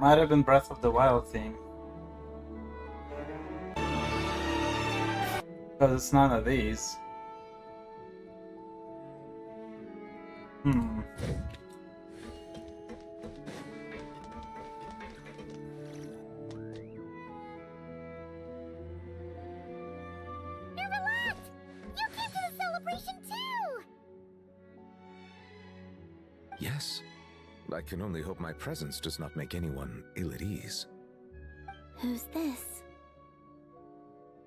Might have been Breath of the Wild theme. Because it's none of these. Nervalat! You came to the celebration too! Yes. I can only hope my presence does not make anyone ill at ease. Who's this?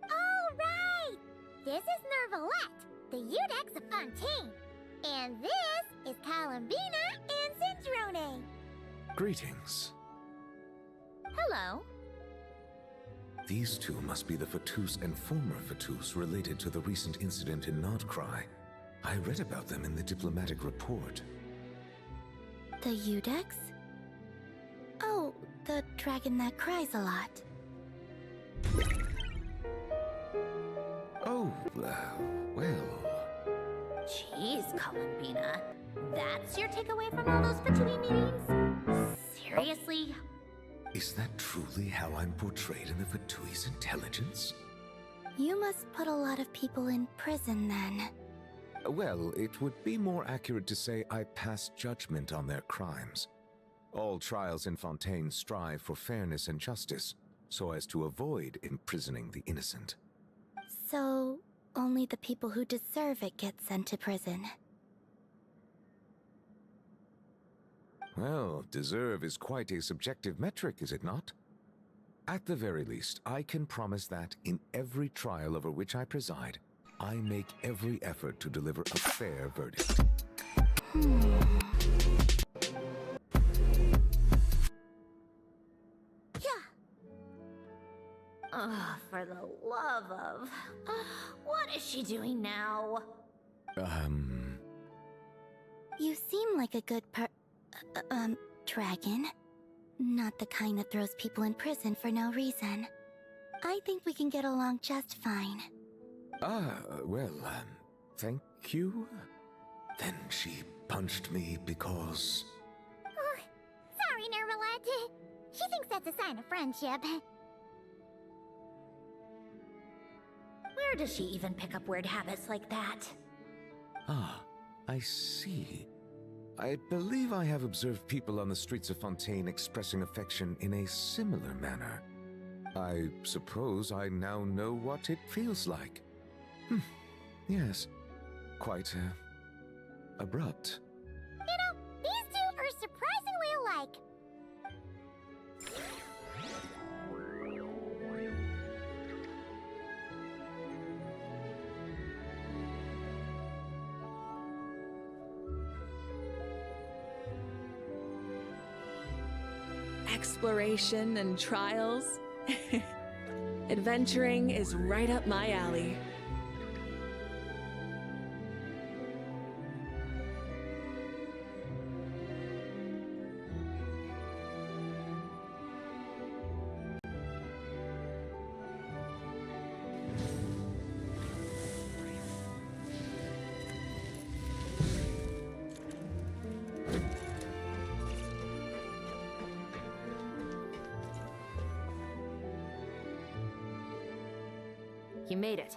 All right! This is Nervalat, the Udex of Fontaine. And this is Columbina and Cendrone. Greetings. Hello. These two must be the Fatus and former Fatus related to the recent incident in Nodcry. I read about them in the diplomatic report. The Udex? Oh, the dragon that cries a lot. Oh, well... Jeez, Columbina. That's your takeaway from all those Fatui meetings? Seriously? Is that truly how I'm portrayed in the Fatui's intelligence? You must put a lot of people in prison then. Well, it would be more accurate to say I pass judgment on their crimes. All trials in Fontaine strive for fairness and justice, so as to avoid imprisoning the innocent. So, only the people who deserve it get sent to prison. Well, deserve is quite a subjective metric, is it not? At the very least, I can promise that in every trial over which I preside, I make every effort to deliver a fair verdict. Oh, for the love of... what is she doing now? You seem like a good dragon. Not the kind that throws people in prison for no reason. I think we can get along just fine. Thank you? Then she punched me because... Oh, sorry, Nervalat. She thinks that's a sign of friendship. Where does she even pick up weird habits like that? Ah, I see. I believe I have observed people on the streets of Fontaine expressing affection in a similar manner. I suppose I now know what it feels like. Yes, quite, abrupt. You know, these two are surprisingly alike. Exploration and trials. Adventuring is right up my alley. You made it.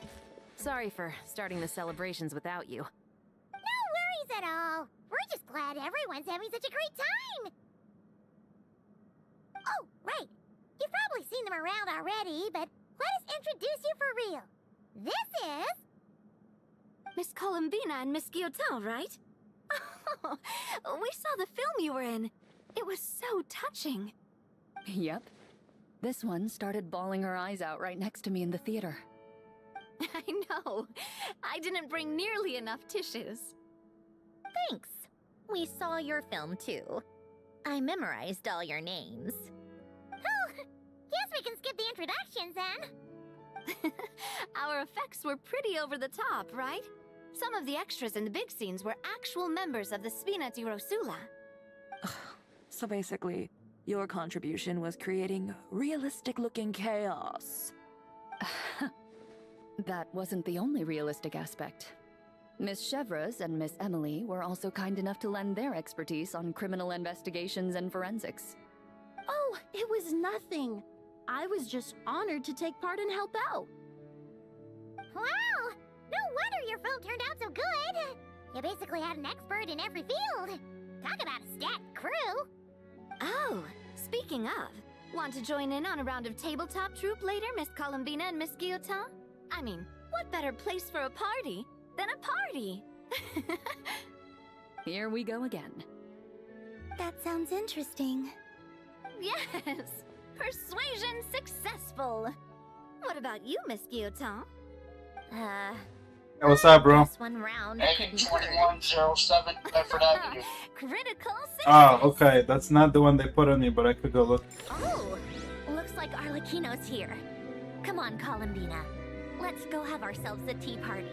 Sorry for starting the celebrations without you. No worries at all. We're just glad everyone's having such a great time. Oh, right. You've probably seen them around already, but let us introduce you for real. This is... Miss Columbina and Miss Guillotin, right? We saw the film you were in. It was so touching. Yep. This one started bawling her eyes out right next to me in the theater. I know. I didn't bring nearly enough tissues. Thanks. We saw your film too. I memorized all your names. Oh, guess we can skip the introductions then. Our effects were pretty over the top, right? Some of the extras in the big scenes were actual members of the Spina di Rosula. So basically, your contribution was creating realistic-looking chaos. That wasn't the only realistic aspect. Miss Chevreuse and Miss Emily were also kind enough to lend their expertise on criminal investigations and forensics. Oh, it was nothing. I was just honored to take part and help out. Wow! No wonder your film turned out so good! You basically had an expert in every field. Talk about a stacked crew! Oh, speaking of, want to join in on a round of tabletop troupe later, Miss Columbina and Miss Guillotin? I mean, what better place for a party than a party? Here we go again. That sounds interesting. Yes! Persuasion successful! What about you, Miss Guillotin? Hey, what's up, bro? This one round Hey, couldn't 2107 Bedford Avenue. Critical success! Oh, okay. That's not the one they put on me, but I could go look. Oh, looks like Arlecchino's here. Come on, Columbina. Let's go have ourselves a tea party.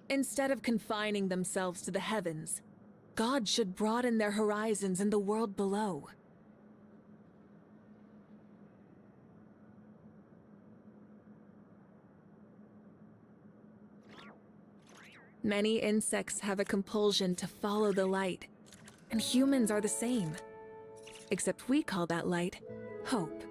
Instead of confining themselves to the heavens, God should broaden their horizons in the world below. Many insects have a compulsion to follow the light, and humans are the same. Except we call that light hope.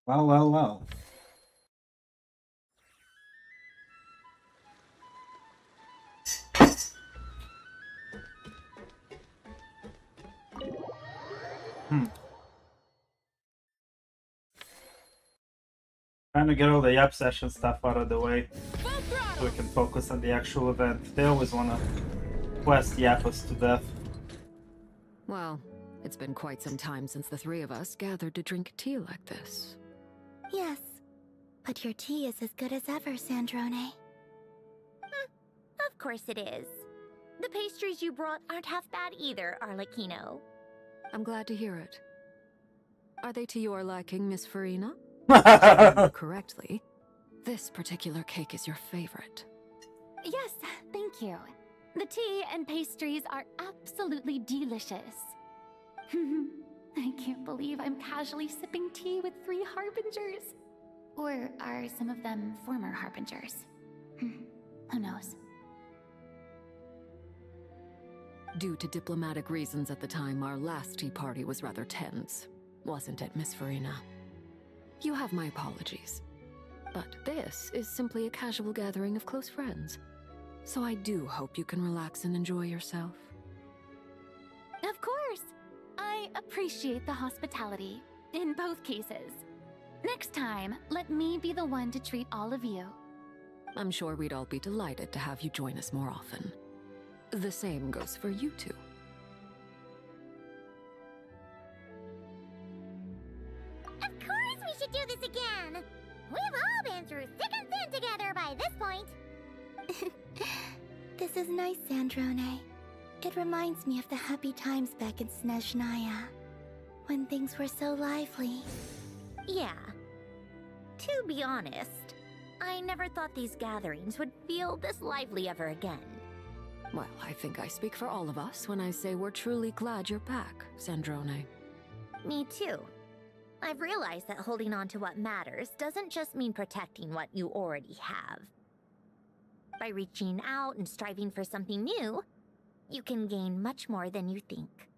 Well, well, well. Trying to get all the Yap session stuff out of the way so we can focus on the actual event. They always want to quest Yap us to death. Well, It's been quite some time since the three of us gathered to drink tea like this. Yes, but your tea is as good as ever, Sandrone. Of course it is. The pastries you brought aren't half bad either, Arlecchino. I'm glad to hear it. Are they to your liking, Miss Farina? If I remember correctly, this particular cake is your favorite. Yes, thank you. The tea and pastries are absolutely delicious. I can't believe I'm casually sipping tea with 3 harbingers. Or are some of them former harbingers? Who knows? Due to diplomatic reasons at the time, our last tea party was rather tense. Wasn't it, Miss Farina? You have my apologies. But this is simply a casual gathering of close friends. So I do hope you can relax and enjoy yourself. Of course! I appreciate the hospitality, in both cases. Next time, let me be the one to treat all of you. I'm sure we'd all be delighted to have you join us more often. The same goes for you two. Of course we should do this again! We've all been through thick and thin together by this point. This is nice, Sandrone. It reminds me of the happy times back in Snezhnaya, when things were so lively. Yeah. To be honest, I never thought these gatherings would feel this lively ever again. Well, I think I speak for all of us when I say we're truly glad you're back, Sandrone. Me too. I've realized that holding on to what matters doesn't just mean protecting what you already have. By reaching out and striving for something new, you can gain much more than you think.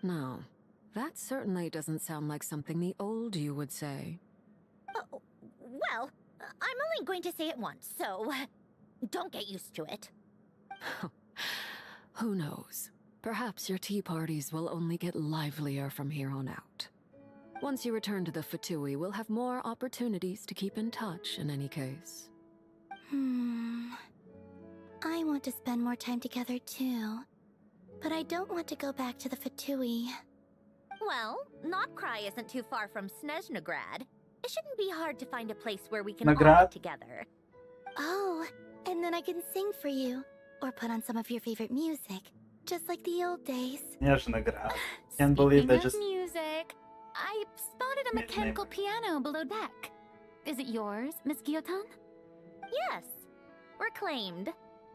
No, that certainly doesn't sound like something the old you would say. Well, I'm only going to say it once, so don't get used to it. Who knows? Perhaps your tea parties will only get livelier from here on out. Once you return to the Fatui, we'll have more opportunities to keep in touch in any case. I want to spend more time together too. But I don't want to go back to the Fatui. Well, Notcry isn't too far from Snezhnograd. It shouldn't be hard to find a place where we can all Nagrad? get together. Oh, and then I can sing for you. Or put on some of your favorite music. Just like the old days. Nagrad. Can't believe they just... music, I spotted a mechanical piano below deck. Is it yours, Miss Guillotin? Yes. Reclaimed,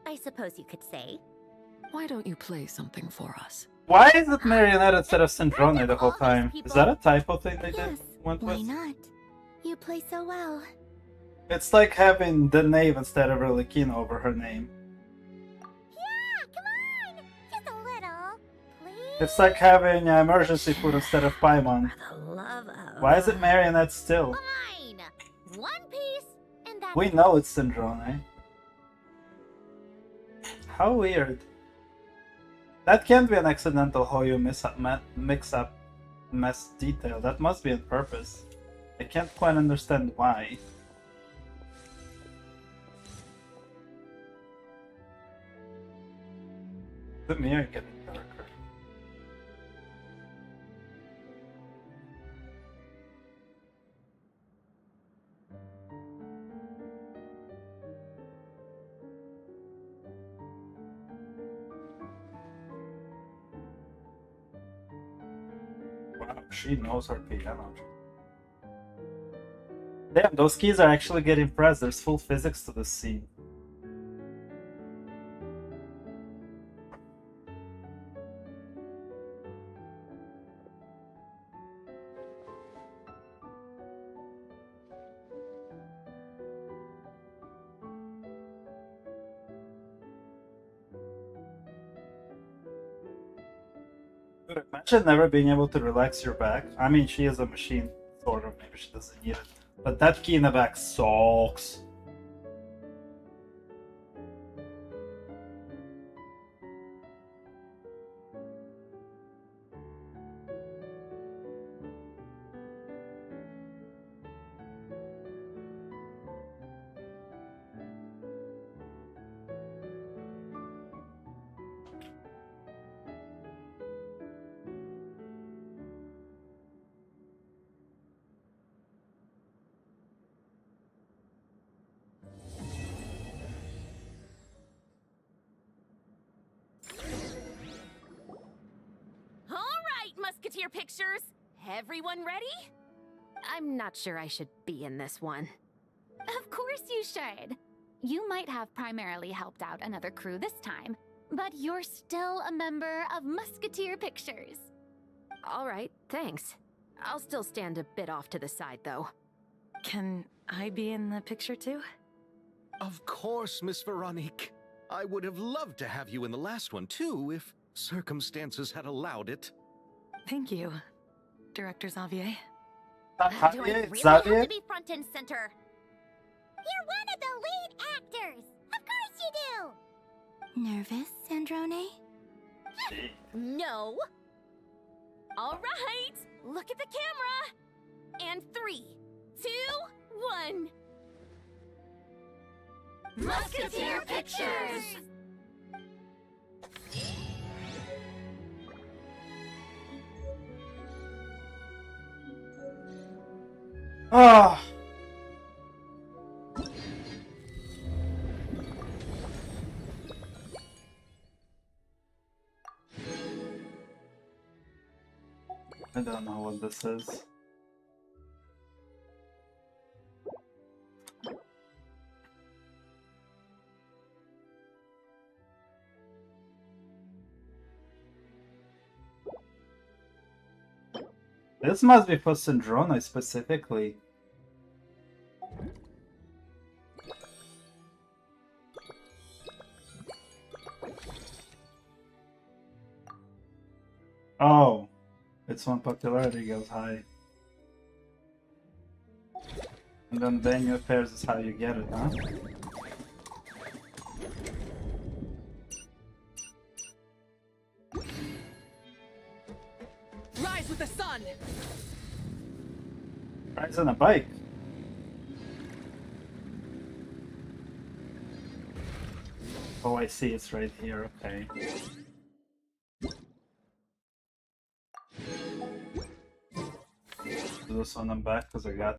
I suppose you could say. Why don't you play something for us? Why is it Marionette instead of Sandrone the whole time? Is that a typo thing they did? Went Why with? not? You play so well. It's like having the name instead of Arlecchino over her name. Yeah, come on! Just a little. Please? It's like having emergency food instead of Paimon. Love of... Why is it Marionette still? Fine! One piece, and that's... We know it's Sandrone. How weird. That can't be an accidental Hoyo mix-up mess detail. That must be on purpose. I can't quite understand why. The mirror getting darker. Wow, she knows her piano. Damn, those keys are actually getting pressed. There's full physics to this scene. Dude, imagine never being able to relax your back. I mean, she is a machine, sort of. Maybe she doesn't need it. But that key in the back sucks. Musketeer pictures. Everyone ready? I'm not sure I should be in this one. Of course you should. You might have primarily helped out another crew this time, but you're still a member of Musketeer Pictures. All right, thanks. I'll still stand a bit off to the side, though. Can I be in the picture too? Of course, Miss Veronique. I would have loved to have you in the last one too, if circumstances had allowed it. Thank you, Director Xavier. Do I really have to be front and center? You're one of the lead actors! Of course you do! Nervous, Sandrone? No. All right, look at the camera. And 3, 2, 1. Musketeer Pictures! Ah. I don't know what this is. This must be for Sandrone specifically. Oh, it's when popularity goes high. And then venue affairs is how you get it, huh? Rise with the sun! Rides on a bike. Oh, I see, it's right here, okay. Do this one I'm back because I got